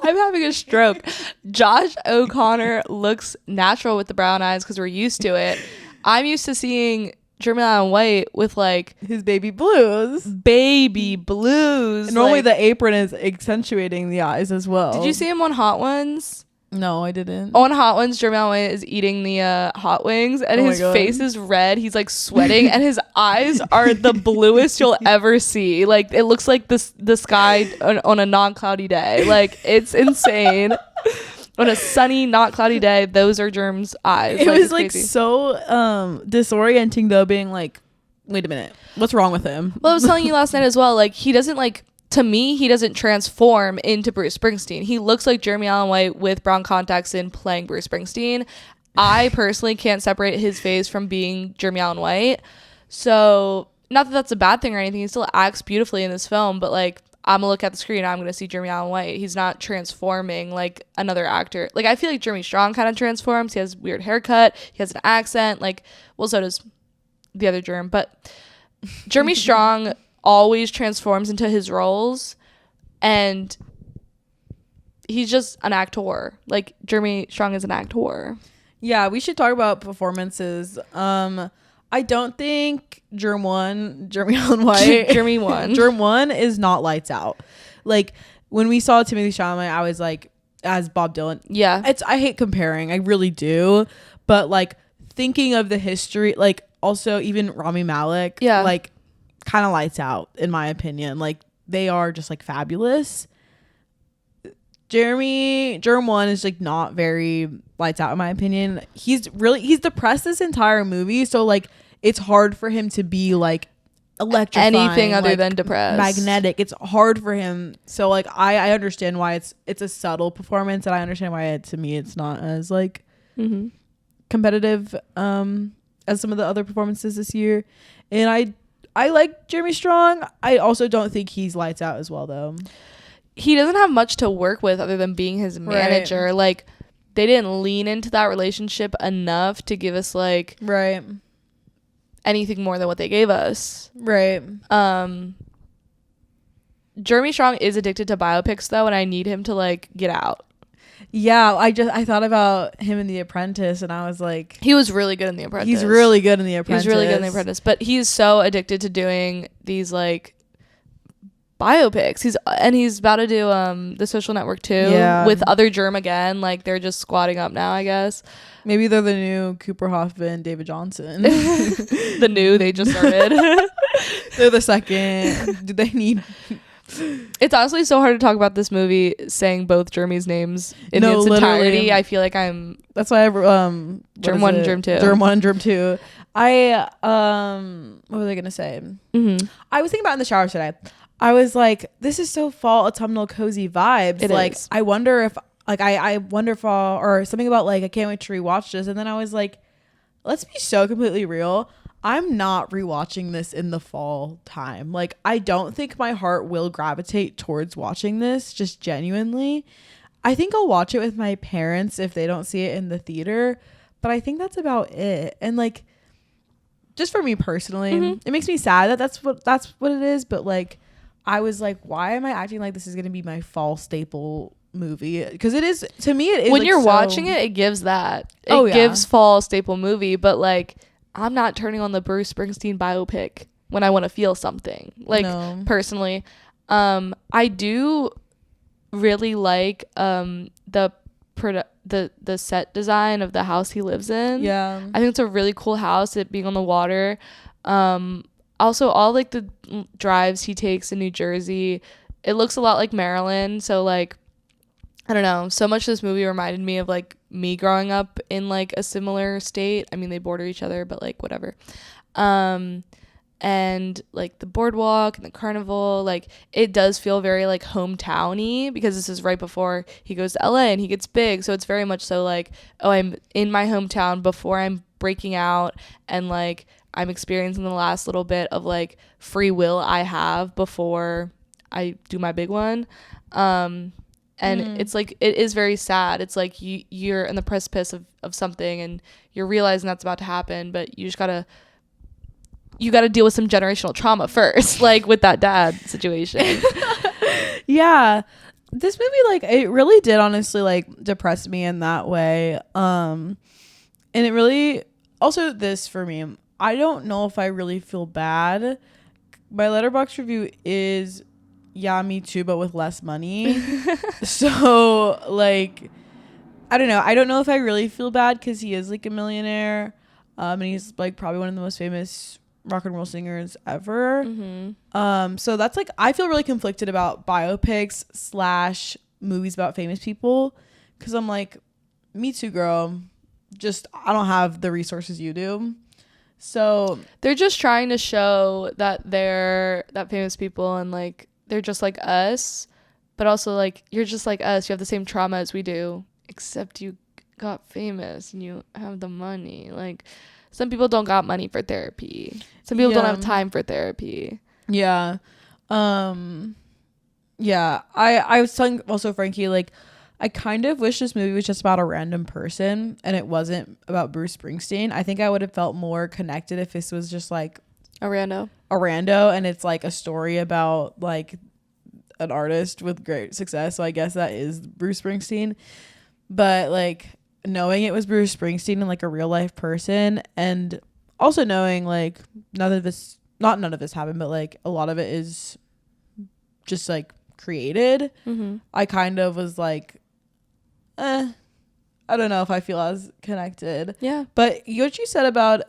I'm having a stroke. Josh O'Connor looks natural with the brown eyes because we're used to it. I'm used to seeing Jeremy Allen White with like his baby blues. Like, Normally the apron is accentuating the eyes as well. Did you see him on Hot Ones? No, I didn't. On Hot Ones, Jeremy Allen White is eating the hot wings, and his face is red. He's like sweating, and his eyes are the bluest you'll ever see. Like, it looks like the sky on a non-cloudy day. Like, it's insane. On a sunny, not cloudy day, those are Germ's eyes. It was like so disorienting though, being like, wait a minute, what's wrong with him? Well, I was telling you last night as well, like, he doesn't like, to me, he doesn't transform into Bruce Springsteen. He looks like Jeremy Allen White with brown contacts in playing Bruce Springsteen. I personally can't separate his face from being Jeremy Allen White. So, not that that's a bad thing or anything. He still acts beautifully in this film, but like, I'm gonna look at the screen and I'm gonna see Jeremy Allen White. He's not transforming like another actor. Like, I feel like Jeremy Strong kind of transforms. He has a weird haircut. He has an accent. Like, well, so does the other Jerm. But Jeremy Strong always transforms into his roles, and he's just an actor. Like, Jeremy Strong is an actor. Yeah, we should talk about performances. I don't think Jeremy Allen White Germ 1 is not lights out. Like, when we saw Timothée Chalamet, I was like, as Bob Dylan, yeah, I hate comparing, I really do, but like, thinking of the history, like, also even Rami Malek, yeah, like, kind of lights out in my opinion. Like, they are just like fabulous. Germ 1 is like not very lights out in my opinion. He's depressed this entire movie, so like, it's hard for him to be like electrifying, anything other like, than depressed, magnetic. It's hard for him. So like, I understand why it's a subtle performance, and I understand why to me it's not as like competitive as some of the other performances this year. And I like Jeremy Strong. I also don't think he's lights out as well though. he doesn't have much to work with other than being his manager. Right. Like, they didn't lean into that relationship enough to give us like right. anything more than what they gave us. Right. Jeremy Strong is addicted to biopics though, and I need him to like get out. Yeah, I thought about him in The Apprentice, and I was like, He was really good in The Apprentice. he's really good in The Apprentice. He's really good in The Apprentice, but he's so addicted to doing these like biopics. He's about to do The Social Network too, with other germ again. Like, they're just squatting up now, I guess. Maybe they're the new Cooper Hoffman, David Johnson. They just started. They're the second. Do they need? It's honestly so hard to talk about this movie saying both Jeremy's names in its entirety. Literally. I feel like I'm. That's why I Germ 1 and Germ 2. Germ 1 and Germ 2. I what was I gonna say? Mm-hmm. I was thinking about in the shower today. I was like, this is so fall autumnal cozy vibes. It like is. I wonder if like I wonder if or something about like I can't wait to rewatch this. And then I was like, let's be so completely real. I'm not rewatching this in the fall time. Like, I don't think my heart will gravitate towards watching this, just genuinely. I think I'll watch it with my parents if they don't see it in the theater, but I think that's about it. And like, just for me personally, it makes me sad that that's what it is. But like, I was like, why am I acting like this is going to be my fall staple movie? Because it is, to me, it is. When like, you're watching it, it gives that. It gives fall staple movie, but like, I'm not turning on the Bruce Springsteen biopic when I want to feel something. Like, personally, I do really like the set design of the house he lives in. Yeah, I think it's a really cool house, it being on the water. Also, all like the drives he takes in New Jersey, it looks a lot like Maryland. So like, I don't know, so much of this movie reminded me of like me growing up in like a similar state. I mean, they border each other, but like whatever. And like the boardwalk and the carnival, like it does feel very like hometowny, because this is right before he goes to LA and he gets big. So it's very much so like, oh, I'm in my hometown before I'm breaking out, and like I'm experiencing the last little bit of like free will I have before I do my big one. And it's like, it is very sad. It's like you're in the precipice of something, and you're realizing that's about to happen, but you just gotta deal with some generational trauma first, like with that dad situation. Yeah, this movie, like, it really did honestly like depress me in that way. And it really also, this for me, I don't know if I really feel bad. My Letterboxd review is, yeah, me too, but with less money. So like, I don't know. I don't know if I really feel bad, because he is like a millionaire, and he's like probably one of the most famous rock and roll singers ever. So that's like, I feel really conflicted about biopics / movies about famous people, because I'm like, me too, girl. Just, I don't have the resources you do. So they're just trying to show that they're that famous people, and like they're just like us, but also like, you're just like us, you have the same trauma as we do, except you got famous and you have the money. Like, some people don't got money for therapy, some people don't have time for therapy. I was telling also Frankie, like, I kind of wish this movie was just about a random person and it wasn't about Bruce Springsteen. I think I would have felt more connected if this was just like a rando, and it's like a story about like an artist with great success. So I guess that is Bruce Springsteen. But like, knowing it was Bruce Springsteen and like a real life person, and also knowing like none of this happened, but like a lot of it is just like created. I kind of was like, I don't know if I feel as connected. Yeah. But what you said about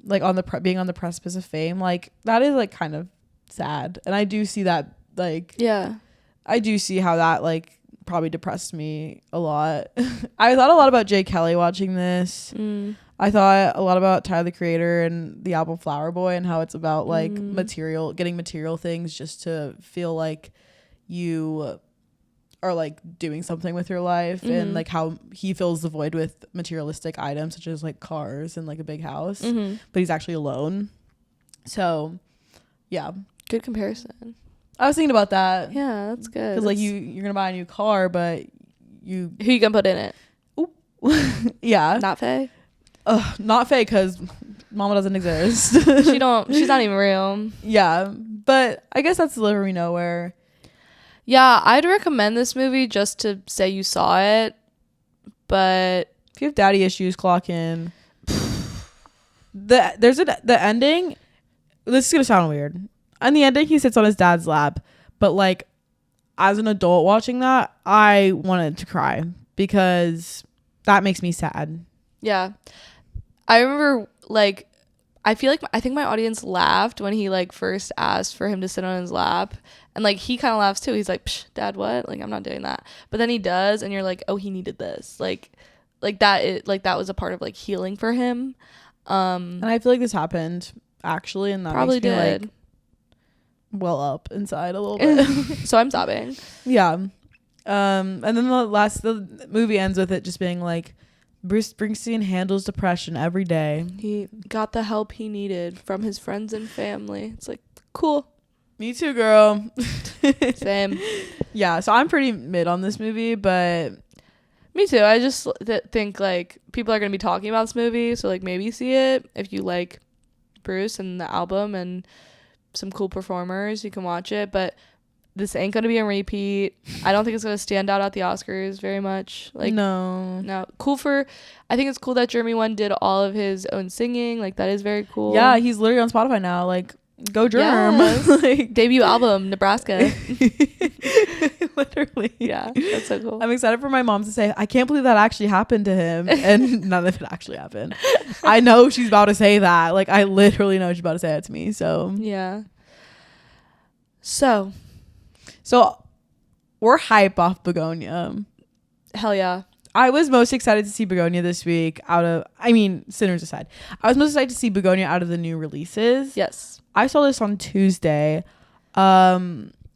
like on the being on the precipice of fame, like that is like kind of sad, and I do see that, like, I do see how that like probably depressed me a lot. I thought a lot about Jay Kelly watching this. I thought a lot about Tyler the Creator and the album Flower Boy, and how it's about like getting material things just to feel like you are like doing something with your life, and like how he fills the void with materialistic items such as like cars and like a big house, but he's actually alone. So yeah, good comparison. I was thinking about that. Yeah, that's good. Because like you're gonna buy a new car, but who you gonna put in it? Yeah, Not Faye. Not Faye, because Mama doesn't exist. She's not even real. Yeah, but I guess that's literally nowhere. Yeah, I'd recommend this movie just to say you saw it, but if you have daddy issues, clock in. The ending. This is gonna sound weird. On the ending, he sits on his dad's lap, but like, as an adult watching that, I wanted to cry because that makes me sad. Yeah, I remember like, I think my audience laughed when he like first asked for him to sit on his lap, and like he kind of laughs too. He's like, Psh, "Dad, what? Like I'm not doing that." But then he does, and you're like, "Oh, he needed this." Like that was a part of like healing for him. And I feel like this happened actually, and that probably makes me did. like well up inside a little bit. So I'm sobbing. Yeah. And then the movie ends with it just being like, Bruce Springsteen handles depression every day. He got the help he needed from his friends and family. It's like, cool. Me too, girl. Same. Yeah, so I'm pretty mid on this movie, but me too. I just think like people are gonna be talking about this movie, so like maybe see it if you like Bruce and the album and some cool performers. You can watch it, but this ain't gonna be on repeat. I don't think it's gonna stand out at the Oscars very much. Like no. I think it's cool that Jeremy Wen did all of his own singing. Like that is very cool. Yeah, he's literally on Spotify now. Like, go Germ. Yes. Like debut album, Nebraska. Literally. Yeah, that's so cool. I'm excited for my mom to say, I can't believe that actually happened to him. And none of it actually happened. I know she's about to say that. Like, I literally know she's about to say that to me. So yeah. So we're hype off Bugonia. Hell yeah. I was most excited to see Bugonia this week Sinners aside. I was most excited to see Bugonia out of the new releases. Yes. I saw this on Tuesday.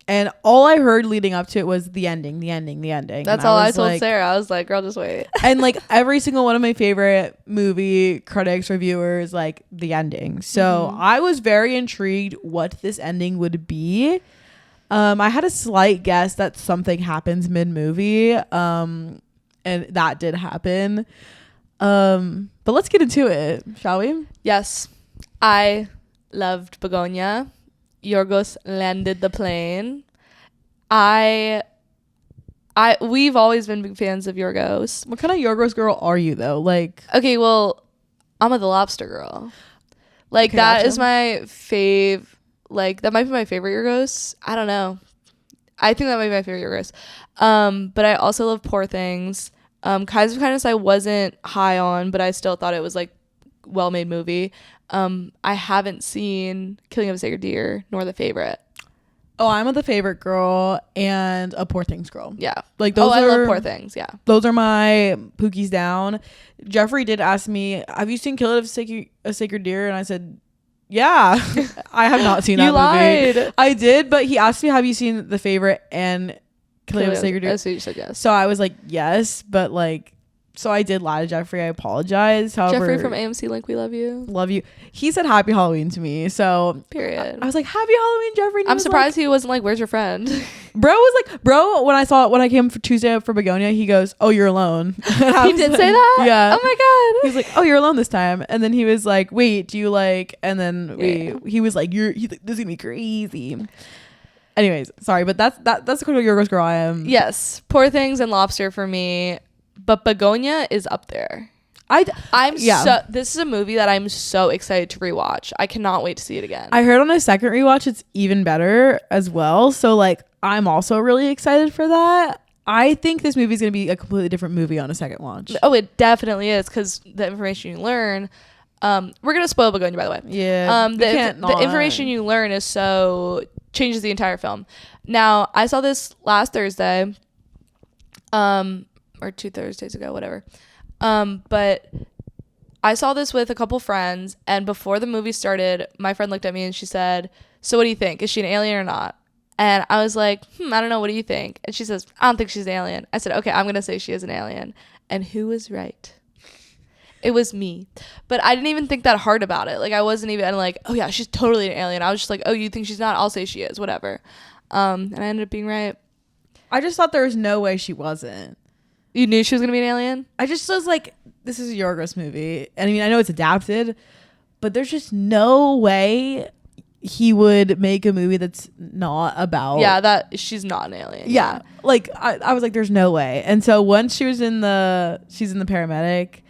And all I heard leading up to it was the ending. That's all I told Sarah. I was like, girl, just wait. And like every single one of my favorite movie critics, reviewers, like the ending. So I was very intrigued what this ending would be. I had a slight guess that something happens mid-movie. And that did happen. But let's get into it, shall we? Yes. I loved Bugonia. Yorgos landed the plane. We've always been big fans of Yorgos. What kind of Yorgos girl are you though? Like, okay, well, I'm a The Lobster girl. Like, okay, that gotcha. Is my fave. Like, that might be my favorite Yorgos. I don't know. I think that might be my favorite Yorgos. But I also love Poor Things. Kinds of Kindness I wasn't high on, but I still thought it was like well-made movie. I haven't seen Killing of a Sacred Deer nor The Favorite. Oh, I'm a The Favorite girl and a Poor Things girl. Yeah. Like those I love Poor Things, yeah. Those are my Pookies down. Jeffrey did ask me, have you seen Killing of a Sacred Deer? And I said, yeah. I have not seen that movie. You lied. I did, but he asked me, have you seen The Favorite and Killing of a Sacred Deer? So you said yes. So I was like, yes, but like, so I did lie to Jeffrey. I apologize. However, Jeffrey from AMC Link, we love you. Love you. He said Happy Halloween to me. So period. I was like, Happy Halloween, Jeffrey. I'm surprised he wasn't like, where's your friend? Bro, when I came for Tuesday for Bugonia, he goes, oh, you're alone. He did say that? Yeah. Oh my God. He's like, oh, you're alone this time. And then he was like, wait, do you like, and then he was like, this is gonna be crazy. Anyways, sorry, but that's the kind of Yorgos girl I am. Yes. Poor Things and Lobster for me. But Bugonia is up there. This is a movie that I'm so excited to rewatch. I cannot wait to see it again. I heard on a second rewatch it's even better as well. So like I'm also really excited for that. I think this movie is going to be a completely different movie on a second watch. Oh, it definitely is, because the information you learn. We're gonna spoil Bugonia, by the way. Yeah. The information you learn changes the entire film. Now, I saw this last Thursday. Or 2 Thursdays ago, whatever. But I saw this with a couple friends, and before the movie started, my friend looked at me and she said, so what do you think? Is she an alien or not? And I was like, I don't know. What do you think? And she says, I don't think she's an alien. I said, okay, I'm going to say she is an alien. And who was right? It was me. But I didn't even think that hard about it. Like, I wasn't even like, oh yeah, she's totally an alien. I was just like, oh, you think she's not? I'll say she is, whatever. And I ended up being right. I just thought there was no way she wasn't. You knew she was gonna be an alien? I just was like, this is a Yorgos movie. And I mean, I know it's adapted, but there's just no way he would make a movie that's not about. Yeah, that she's not an alien. Yeah. Like I was like, there's no way. And so once she's in the paramedic,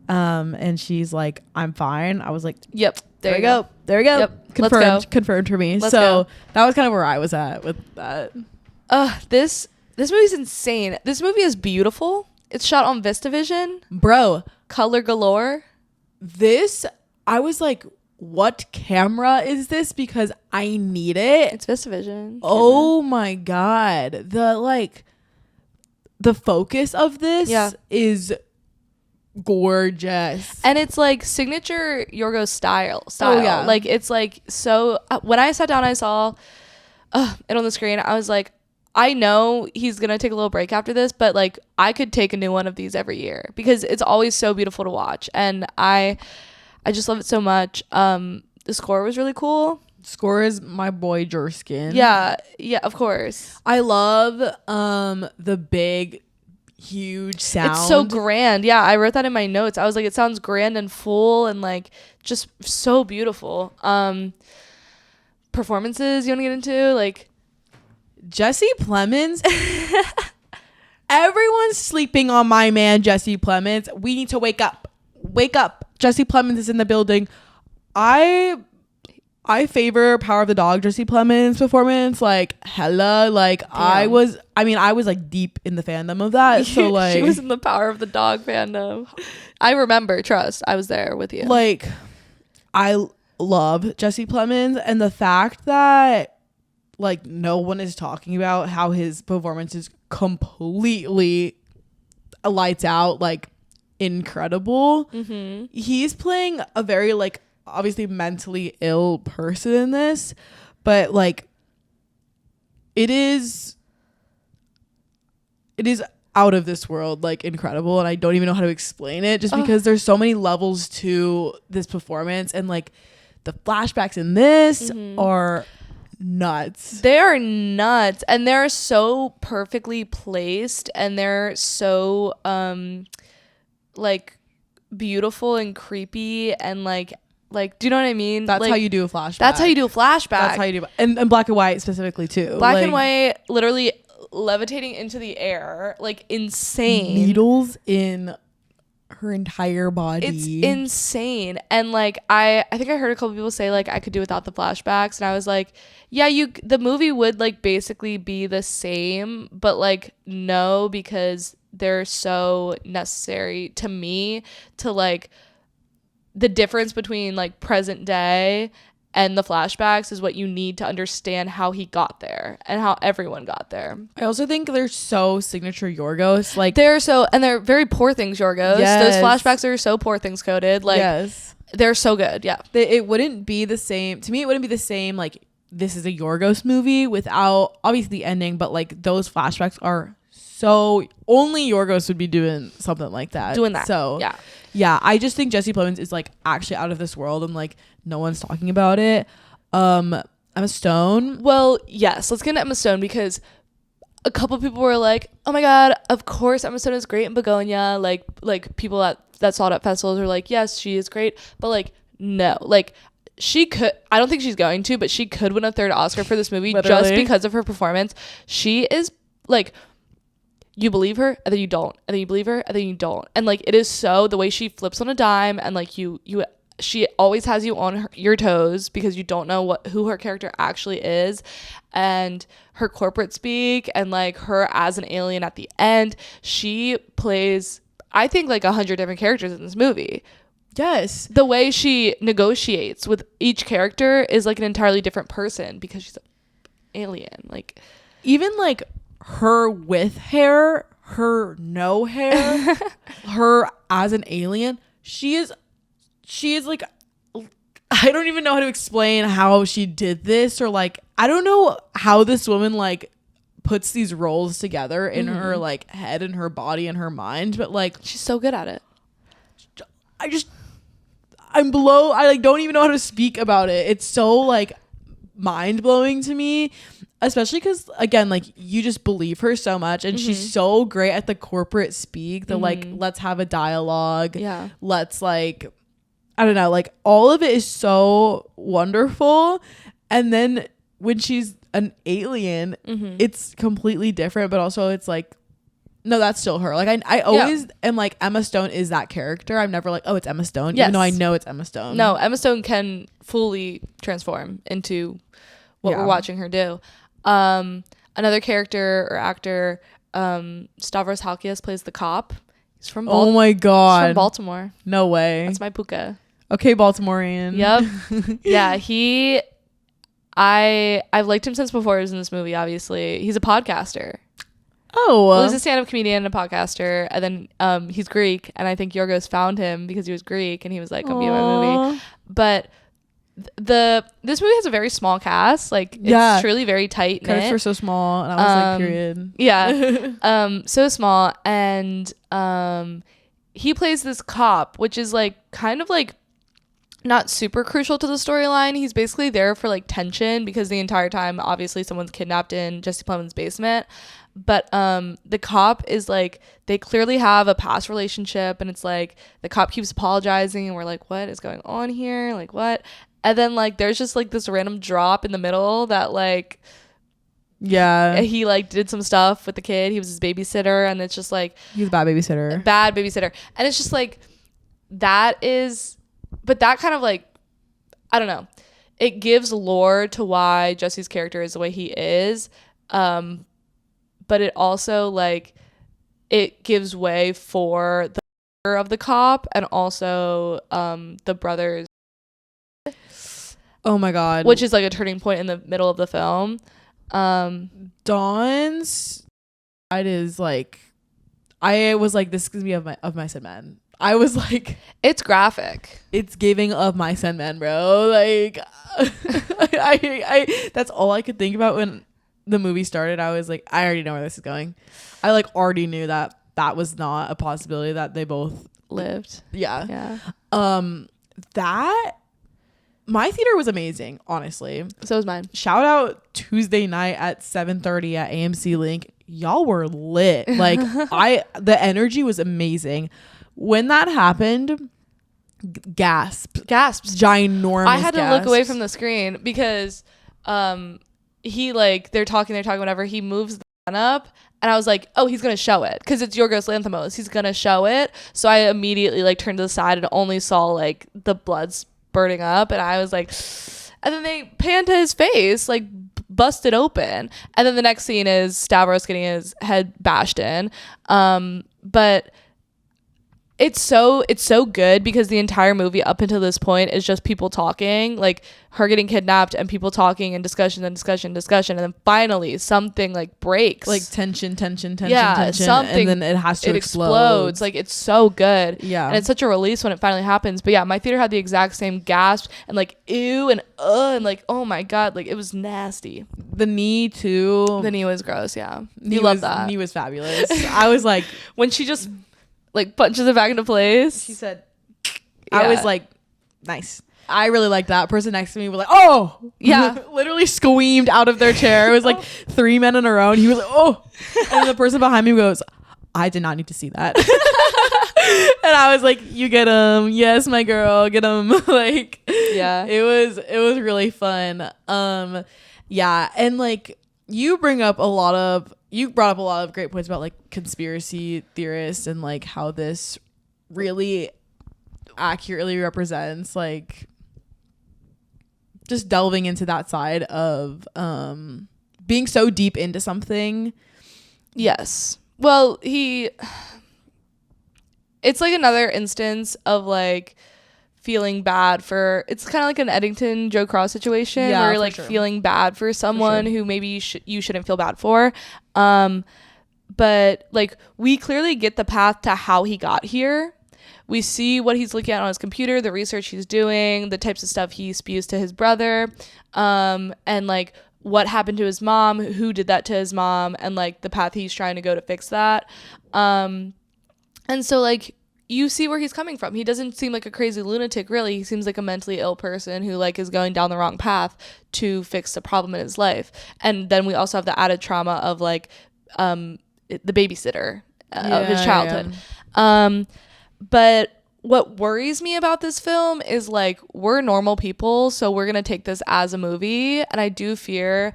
and she's like, I'm fine. I was like, yep. There we go. There we go. Yep. Confirmed for me. Let's so go. that was kind of where I was at with that. This movie's insane. This movie is beautiful. It's shot on VistaVision. Bro, Color galore. I was like, what camera is this? Because I need it. It's VistaVision. Oh my God. The focus of this is gorgeous. And it's like signature Yorgos style. Oh, yeah. Like it's like so when I sat down I saw it on the screen, I was like, I know he's gonna take a little break after this, but like I could take a new one of these every year because it's always so beautiful to watch, and I just love it so much. The score was really cool. Score is my boy Jerskin. Yeah, of course. I love the big, huge sound. It's so grand. Yeah, I wrote that in my notes. I was like, it sounds grand and full and like just so beautiful. Performances you want to get into, like Jesse Plemons. Everyone's sleeping on my man Jesse Plemons. We need to wake up. Jesse Plemons is in the building. I favor Power of the Dog Jesse Plemons performance. Like hella. Like damn. I was like deep in the fandom of that. So like she was in the Power of the Dog fandom. I remember, trust. I was there with you. Like I love Jesse Plemons, and the fact that like no one is talking about how his performance is completely lights out, like incredible. Mm-hmm. He's playing a very like obviously mentally ill person in this, but like it is out of this world, like incredible, and I don't even know how to explain it just because there's so many levels to this performance, and like the flashbacks in this are nuts. They are nuts, and they're so perfectly placed, and they're so like beautiful and creepy, and like do you know what I mean? That's like, how you do a flashback. That's how you do a flashback. That's how you do, and black and white specifically too. Black like, and white, literally levitating into the air, like insane. Needles in her entire body. It's insane. And like I think I heard a couple people say like I could do without the flashbacks, and I was like, yeah, the movie would like basically be the same, but like no, because they're so necessary to me to like the difference between like present day and the flashbacks is what you need to understand how he got there and how everyone got there. I also think they're so signature Yorgos. Like they're very Poor Things Yorgos. Yes. Those flashbacks are so Poor Things coded. Like yes. They're so good. Yeah. It wouldn't be the same. To me, it wouldn't be the same. Like this is a Yorgos movie without obviously the ending, but like those flashbacks are so only Yorgos would be doing something like that. Doing that. So yeah. I just think Jesse Plemons is like actually out of this world, and like no one's talking about it. Emma Stone. Well, yes. Let's get into Emma Stone because a couple people were like, "Oh my god, of course Emma Stone is great in Bugonia." Like people that saw it at festivals were like, "Yes, she is great," but like no, like. She could, I don't think she's going to, but she could win a third Oscar for this movie just because of her performance. She is like, you believe her and then you don't, and then you believe her and then you don't, and like it is so the way she flips on a dime, and like she always has you on your toes because you don't know who her character actually is, and her corporate speak, and like her as an alien at the end. She plays, I think, like 100 different characters in this movie. Yes. The way she negotiates with each character is like an entirely different person because she's an alien. Like even like her with hair, her no hair, her as an alien, she is like, I don't even know how to explain how she did this, or like I don't know how this woman like puts these roles together in her like head and her body and her mind, but like she's so good at it. I like don't even know how to speak about it. It's so like mind blowing to me. especially because again, like you just believe her so much, and she's so great at the corporate speak, the like let's have a dialogue, let's like, I don't know, like all of it is so wonderful. And then when she's an alien, it's completely different, but also it's like, no, that's still her. Like I always am like, Emma Stone is that character. I'm never like, oh, it's Emma Stone, even though I know it's Emma Stone. No, Emma Stone can fully transform into what we're watching her do. Another character or actor, Stavros Halkias plays the cop. He's from oh my god, he's from Baltimore. No way. That's my puka. Okay, Baltimorean. Yep. Yeah, I've liked him since before he was in this movie. Obviously, he's a podcaster. Oh, well, he's a stand-up comedian and a podcaster, and then he's Greek, and I think Yorgos found him because he was Greek, and he was like, "Come be in my movie." But this movie has a very small cast. Like, it's truly very tight knit. Credits were so small, and I was like, period. Yeah, so small, and he plays this cop, which is like kind of like not super crucial to the storyline. He's basically there for like tension because the entire time, obviously, someone's kidnapped in Jesse Plemons' basement. But the cop is like, they clearly have a past relationship, and it's like the cop keeps apologizing, and we're like, what is going on here? Like, what? And then like there's just like this random drop in the middle that like, he like did some stuff with the kid. He was his babysitter, and it's just like, he's a bad babysitter. And it's just like, that kind of like, I don't know, it gives lore to why Jesse's character is the way he is. But it also like, it gives way for the murder of the cop, and also the brothers. Oh my god, which is like a turning point in the middle of the film. Dawn's side is like, I was like, this is gonna be of my Sin Man. I was like, it's graphic. It's giving of my Sin Man, bro. Like, I that's all I could think about when the movie started. I was like, I already know where this is going. I like already knew that was not a possibility, that they both lived. Yeah. That, my theater was amazing, honestly. So was mine. Shout out Tuesday night at 7:30 at AMC Link. Y'all were lit. Like, the energy was amazing. When that happened, gasps, ginormous. I had to look away from the screen because he like, they're talking whatever, he moves the gun up, and I was like, oh, he's gonna show it because it's Yorgos Lanthimos, he's gonna show it. So I immediately like turned to the side and only saw like the blood's burning up, and I was like, and then they pan to his face, like busted open, and then the next scene is Stavros getting his head bashed in. But it's so good because the entire movie up until this point is just people talking, like her getting kidnapped and people talking and discussion, and then finally something like breaks, like tension, something, and then it has to explodes. Like, it's so good. Yeah, and it's such a release when it finally happens. But yeah, my theater had the exact same gasp and like ew and like, oh my god, like it was nasty. The knee too. The knee was gross. Yeah, you love that. Knee was fabulous. I was like, when she just like punches it back into place, she said, I was like, nice. I really liked that. Person next to me was like, oh yeah. Literally screamed out of their chair. It was like 3 men in a row, and he was like, oh. And the person behind me goes, I did not need to see that. And I was like, you get him. Yes, my girl, get him. Like, yeah, it was really fun. Yeah, and like, you brought up a lot of great points about like conspiracy theorists and like how this really accurately represents like just delving into that side of being so deep into something. Yes. Well, it's like another instance of like feeling bad for, it's kind of like an Eddington Joe Cross situation, where you're like feeling bad for someone who maybe you shouldn't feel bad for. But like, we clearly get the path to how he got here. We see what he's looking at on his computer, the research he's doing, the types of stuff he spews to his brother, and like what happened to his mom, who did that to his mom, and like the path he's trying to go to fix that. And so like, you see where he's coming from. He doesn't seem like a crazy lunatic, really. He seems like a mentally ill person who like is going down the wrong path to fix a problem in his life. And then we also have the added trauma of like the babysitter of his childhood. But what worries me about this film is like we're normal people, so we're gonna take this as a movie, and I do fear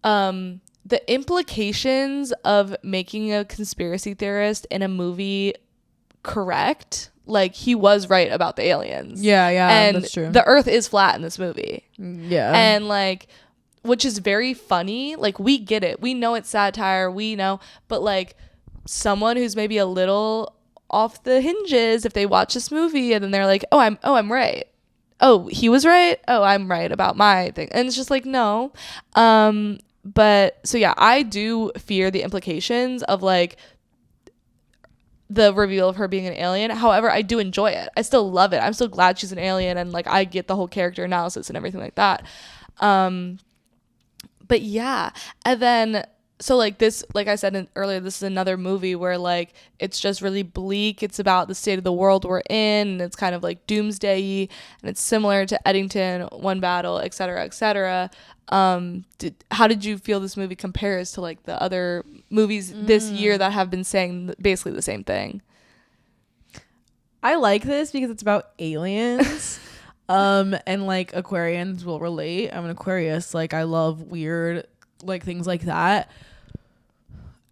the implications of making a conspiracy theorist in a movie correct. Like he was right about the aliens. Yeah, and that's true. The Earth is flat in this movie. Yeah, and like, which is very funny. Like we get it, we know it's satire, we know, but like someone who's maybe a little off the hinges, if they watch this movie and then they're like, oh I'm right, oh he was right, oh I'm right about my thing, and it's just like no. But so yeah, I do fear the implications of like the reveal of her being an alien. However, I do enjoy it. I still love it. I'm still glad she's an alien, and like I get the whole character analysis and everything like that. But yeah, and then so like this, like I said earlier, this is another movie where like it's just really bleak. It's about the state of the world we're in, and it's kind of like doomsday-y, and it's similar to Eddington, One Battle, etc., etc. How did you feel this movie compares to like the other movies this year that have been saying basically the same thing? I like this because it's about aliens. And like Aquarians will relate. I'm an Aquarius. Like I love weird like things like that.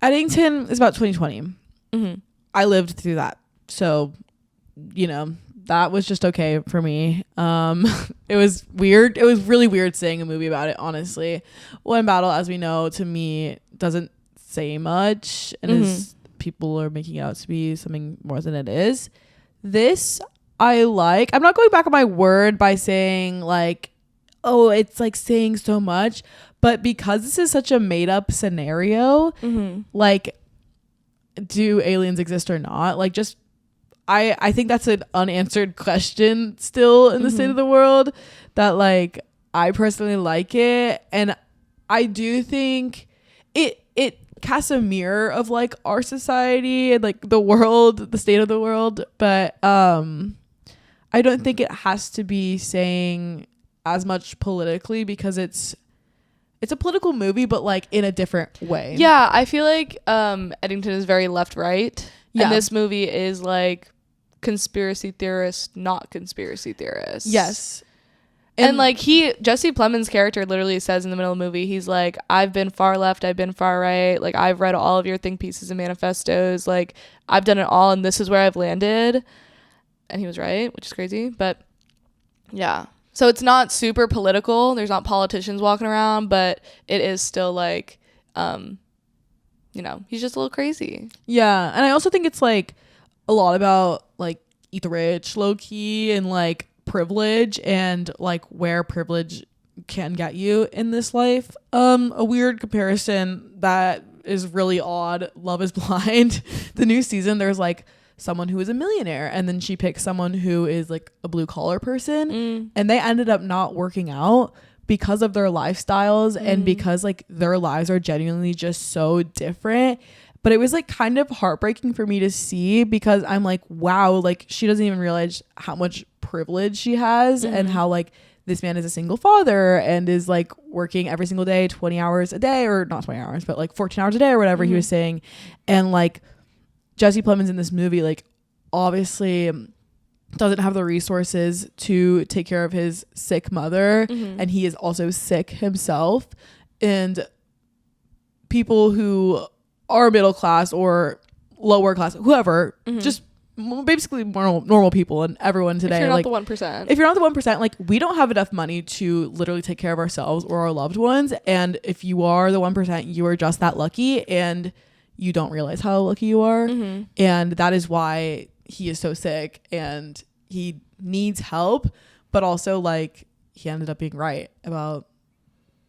Eddington is about 2020. Mm-hmm. I lived through that, so you know that was just okay for me. It was weird. It was really weird seeing a movie about it, honestly. One Battle, as we know, to me doesn't say much, and is people are making it out to be something more than it is. This I like. I'm not going back on my word by saying like, oh, it's like saying so much, but because this is such a made up scenario, like, do aliens exist or not? Like, just I think that's an unanswered question still in the state of the world, that like I personally like it, and I do think it casts a mirror of like our society and like the world, the state of the world, but I don't think it has to be saying as much politically, because it's a political movie, but like in a different way. Yeah, I feel like Eddington is very left-right, and this movie is like conspiracy theorist, not conspiracy theorist. Yes. And like Jesse Plemons' character literally says in the middle of the movie, he's like, I've been far left, I've been far right, like I've read all of your think pieces and manifestos, like I've done it all, and this is where I've landed. And he was right, which is crazy. But yeah, so it's not super political, there's not politicians walking around, but it is still like you know, he's just a little crazy. Yeah. And I also think it's like a lot about like eat the rich, low key, and like privilege, and like where privilege can get you in this life. A weird comparison that is really odd, Love is Blind. The new season, there's like someone who is a millionaire, and then she picks someone who is like a blue collar person, and they ended up not working out because of their lifestyles and because like their lives are genuinely just so different. But it was like kind of heartbreaking for me to see, because I'm like, wow, like she doesn't even realize how much privilege she has, and how like this man is a single father and is like working every single day 20 hours a day, or not 20 hours, but like 14 hours a day or whatever he was saying. And like Jesse Plemons in this movie, like obviously doesn't have the resources to take care of his sick mother, and he is also sick himself. And people who are middle class or lower class, whoever, just basically normal people, and everyone today, if you're not like the 1%, if you're not the 1%, like we don't have enough money to literally take care of ourselves or our loved ones. And if you are the 1%, you are just that lucky, and you don't realize how lucky you are. And that is why he is so sick, and he needs help, but also like he ended up being right about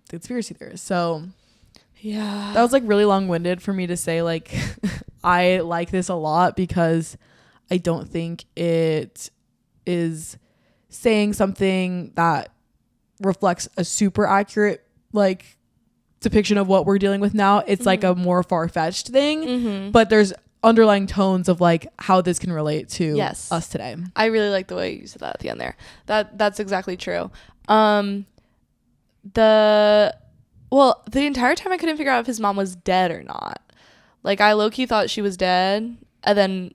the conspiracy theorists. So yeah, that was like really long-winded for me to say like I like this a lot, because I don't think it is saying something that reflects a super accurate like depiction of what we're dealing with now. It's like a more far-fetched thing, but there's underlying tones of like how this can relate to us today. I really like the way you said that at the end there. That's exactly true. The entire time I couldn't figure out if his mom was dead or not. Like, I low-key thought she was dead, and then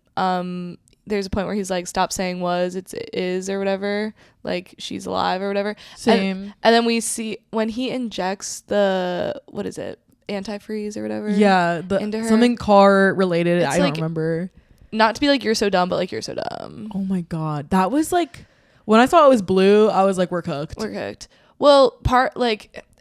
there's a point where he's like, stop saying was, it's is, or whatever, like she's alive or whatever. Same. And then we see when he injects the, what is it, antifreeze or whatever, into her, something car related. I don't remember. Not to be like, you're so dumb, but like, you're so dumb. Oh my god, that was like, when I saw it was blue, I was like, we're cooked. Well,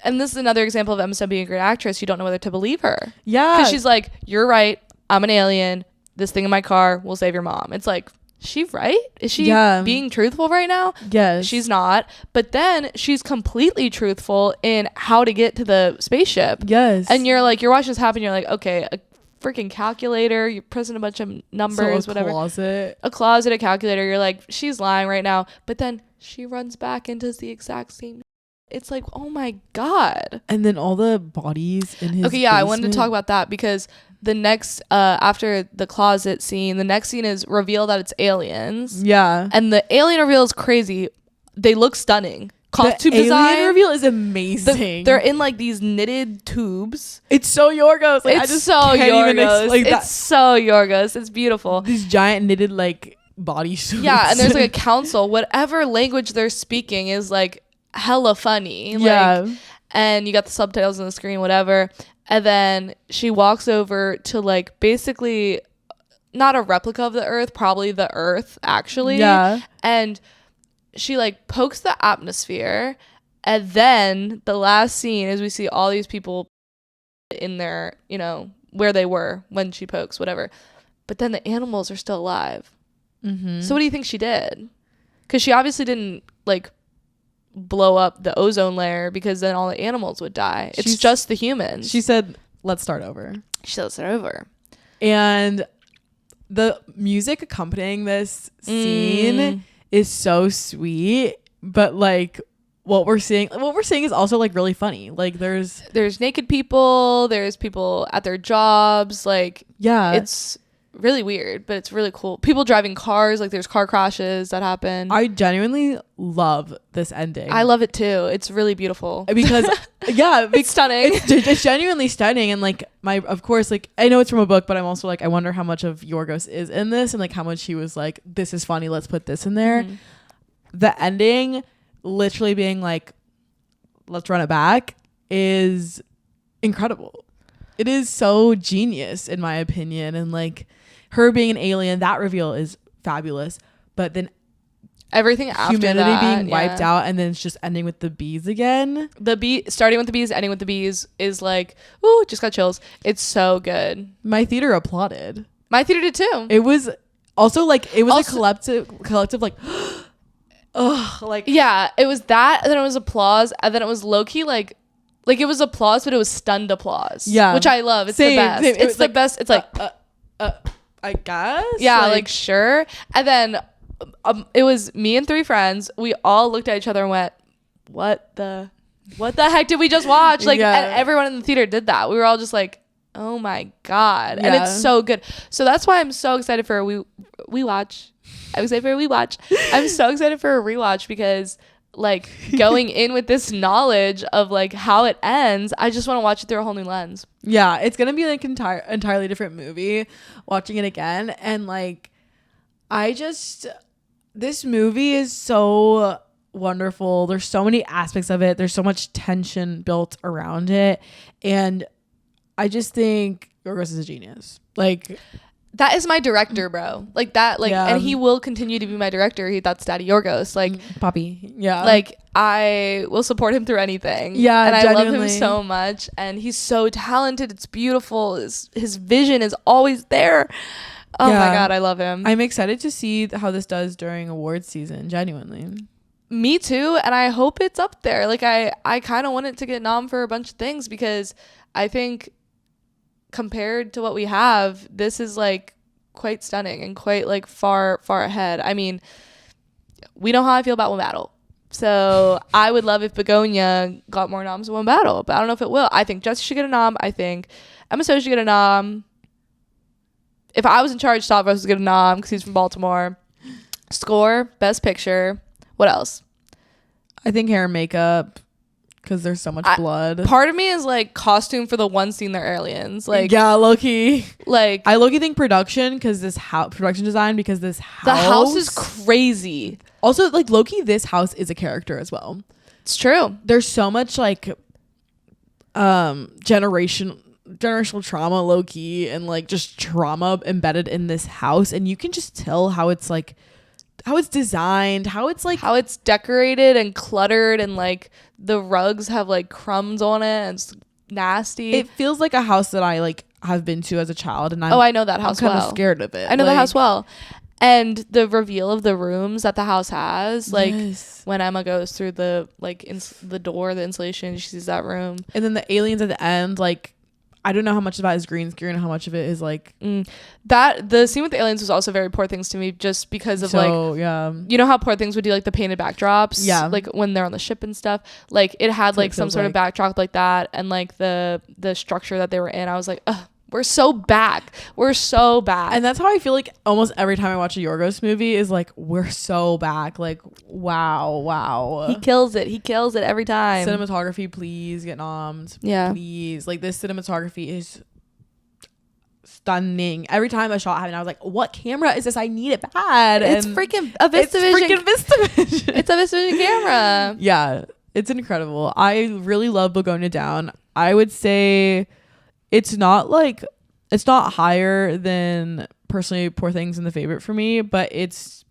and this is another example of Emma Stone being a great actress. You don't know whether to believe her. Yeah. Because she's like, you're right. I'm an alien. This thing in my car will save your mom. It's like, she right? Is she being truthful right now? Yes. She's not. But then she's completely truthful in how to get to the spaceship. Yes. And you're like, you're watching this happen. You're like, okay, a freaking calculator. You're pressing a bunch of numbers, whatever. A closet, a calculator. You're like, she's lying right now. But then she runs back and does the exact same. It's like, oh my god. And then all the bodies in his basement. I wanted to talk about that because the next after the closet scene, the next scene is reveal that it's aliens. Yeah. And the alien reveal is crazy. They look stunning. Costume design. The alien reveal is amazing. They're in like these knitted tubes. It's so Yorgos. Like, it's so Yorgos. It's so Yorgos. It's beautiful. These giant knitted like bodysuits. Yeah, and there's like a council. Whatever language they're speaking is like hella funny. And you got the subtitles on the screen, whatever. And then she walks over to like basically not a replica of the Earth, probably the Earth actually. Yeah. And she like pokes the atmosphere, and then the last scene is we see all these people in their, where they were when she pokes, whatever. But then the animals are still alive. Mm-hmm. So what do you think she did? Because she obviously didn't like blow up the ozone layer, because then all the animals would die. It's just the humans. She said, let's start over. And the music accompanying this scene is so sweet, but like what we're seeing is also like really funny. Like there's naked people, there's people at their jobs, like it's really weird, but it's really cool. People driving cars, like there's car crashes that happen. I genuinely love this ending. I love it too. It's really beautiful because it's stunning. It's genuinely stunning. And like of course, like I know it's from a book, but I'm also like, I wonder how much of Yorgos is in this, and like how much he was like, this is funny, let's put this in there. Mm-hmm. The ending literally being like, let's run it back, is incredible. It is so genius in my opinion. And like her being an alien, that reveal is fabulous, but then everything after humanity that, being wiped out, and then it's just ending with the bees again. Starting with the bees, ending with the bees is like, ooh, just got chills. It's so good. My theater applauded. My theater did too. It was also like, it was a collective like ugh, like, yeah, it was that, and then it was applause, and then it was low-key like it was applause, but it was stunned applause. Yeah, which I love. It's the best. It's the best. It's like I guess. Yeah, like sure. And then it was me and three friends. We all looked at each other and went, what the heck did we just watch? Like, and everyone in the theater did that. We were all just like, oh my god. And it's so good. So that's why I'm so excited for a rewatch. I'm so excited for a rewatch, because like going in with this knowledge of like how it ends, I just want to watch it through a whole new lens. Yeah, it's gonna be like entirely different movie watching it again. And like this movie is so wonderful. There's so many aspects of it. There's so much tension built around it, and I just think Yorgos is a genius. Like, that is my director, bro. Like that, like, and he will continue to be my director. That's Daddy Yorgos. Like, Poppy. Yeah. Like, I will support him through anything. Yeah, and genuinely. I love him so much, and he's so talented. It's beautiful. His vision is always there. Oh my god, I love him. I'm excited to see how this does during awards season. Genuinely. Me too, and I hope it's up there. Like, I kind of want it to get nom for a bunch of things, because I think compared to what we have, this is like quite stunning and quite like far ahead. I mean, we know how I feel about One Battle, so I would love if Bugonia got more noms in One Battle, but I don't know if it will. I think Jesse should get a nom. I think Emma Stone should get a nom. if I was in charge, Stavros was gonna nom because he's from Baltimore. Score, best picture. What else? I think hair and makeup, because there's so much blood. Part of me is like costume for the one scene they're aliens. Like, yeah, low-key. Like, I low-key think production, because this house, production design, because this house. The house is crazy. Also, like, low-key, this house is a character as well. It's true. There's so much like generational trauma, low-key, and like just trauma embedded in this house, and you can just tell how it's designed, how it's decorated and cluttered, and like the rugs have like crumbs on it and it's nasty. It feels like a house that I like have been to as a child, and I know that house I'm kind well. of scared of it. I know the house well. And the reveal of the rooms that the house has, like, yes. When Emma goes through the like the door, the insulation, she sees that room, and then the aliens at the end, like, I don't know how much of that is green screen and how much of it is like that. The scene with the aliens was also very Poor Things to me, just because of yeah, you know how Poor Things would do like the painted backdrops, yeah, like when they're on the ship and stuff. Like it had like some sort of backdrop like that, and like the structure that they were in. I was like, ugh. We're so back. And that's how I feel like almost every time I watch a Yorgos movie is like, we're so back. Like, wow. He kills it every time. Cinematography, please get nommed. Yeah. Please. Like, this cinematography is stunning. Every time a shot happened, I was like, what camera is this? I need it bad. It's freaking a VistaVision. It's a VistaVision camera. Yeah. It's incredible. I really love Bugonia Down. I would say it's not higher than personally Poor Things and The Favorite for me, but it's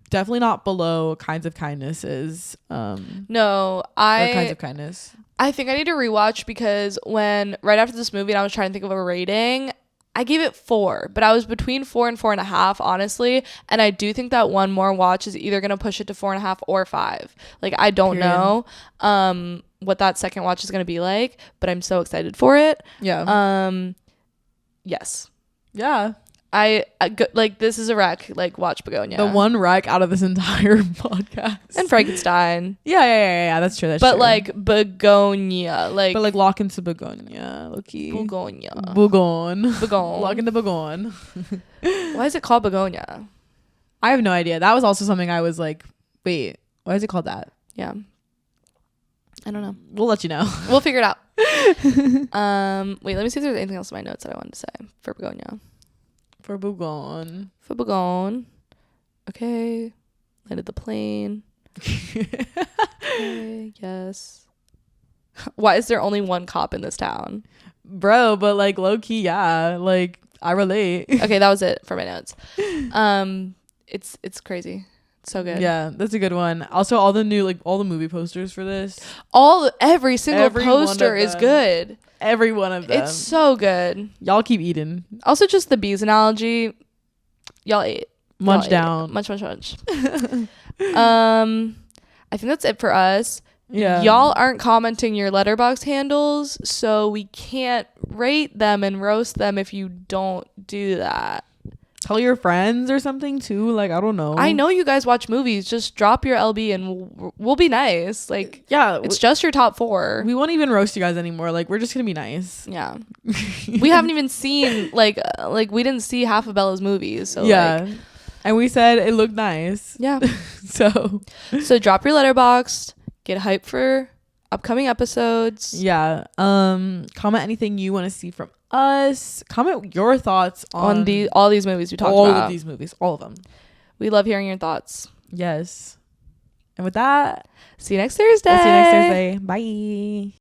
definitely not below Kinds of Kindnesses. Kinds of Kindness. I think I need to rewatch, because right after this movie and I was trying to think of a rating, I gave it 4, but I was between 4 and 4.5, honestly. And I do think that one more watch is either gonna push it to 4.5 or 5. Like, I don't know what that second watch is gonna be like, but I'm so excited for it. Yeah. Yes. Yeah. I like, this is a rec. Like, watch Bugonia. The one rec out of this entire podcast. And Frankenstein. Yeah. That's true. But like Bugonia, like, but like lock into Bugonia. Low-key. Bugon. Lock into Bugon. Why is it called Bugonia? I have no idea. That was also something I was like, wait, why is it called that? Yeah. I don't know. We'll let you know. We'll figure it out. Wait, let me see if there's anything else in my notes that I wanted to say for Bugonia. For Bugon. Okay. Landed the plane. Okay, yes. Why is there only one cop in this town? Bro, but like low-key, yeah. Like, I relate. Okay, that was it for my notes. It's crazy. So good. Yeah, that's a good one. Also, all the movie posters for this. Every single poster is good. Every one of them. It's so good. Y'all keep eating. Also, just the bees analogy. Y'all ate. Munch down. Munch. I think that's it for us. Yeah. Y'all aren't commenting your Letterboxd handles, so we can't rate them and roast them if you don't do that. Tell your friends or something too. Like, I don't know. I know you guys watch movies. Just drop your LB and we'll be nice. Like, yeah, it's just your top 4. We won't even roast you guys anymore. Like, we're just gonna be nice. Yeah. We haven't even seen like we didn't see half of Bella's movies. So yeah, like, and we said it looked nice. Yeah. so drop your Letterboxd. Get hyped for upcoming episodes. Yeah. Comment anything you want to see from us. Comment your thoughts on all these movies we talked about. All of these movies. All of them. We love hearing your thoughts. Yes. And with that, see you next Thursday. Bye.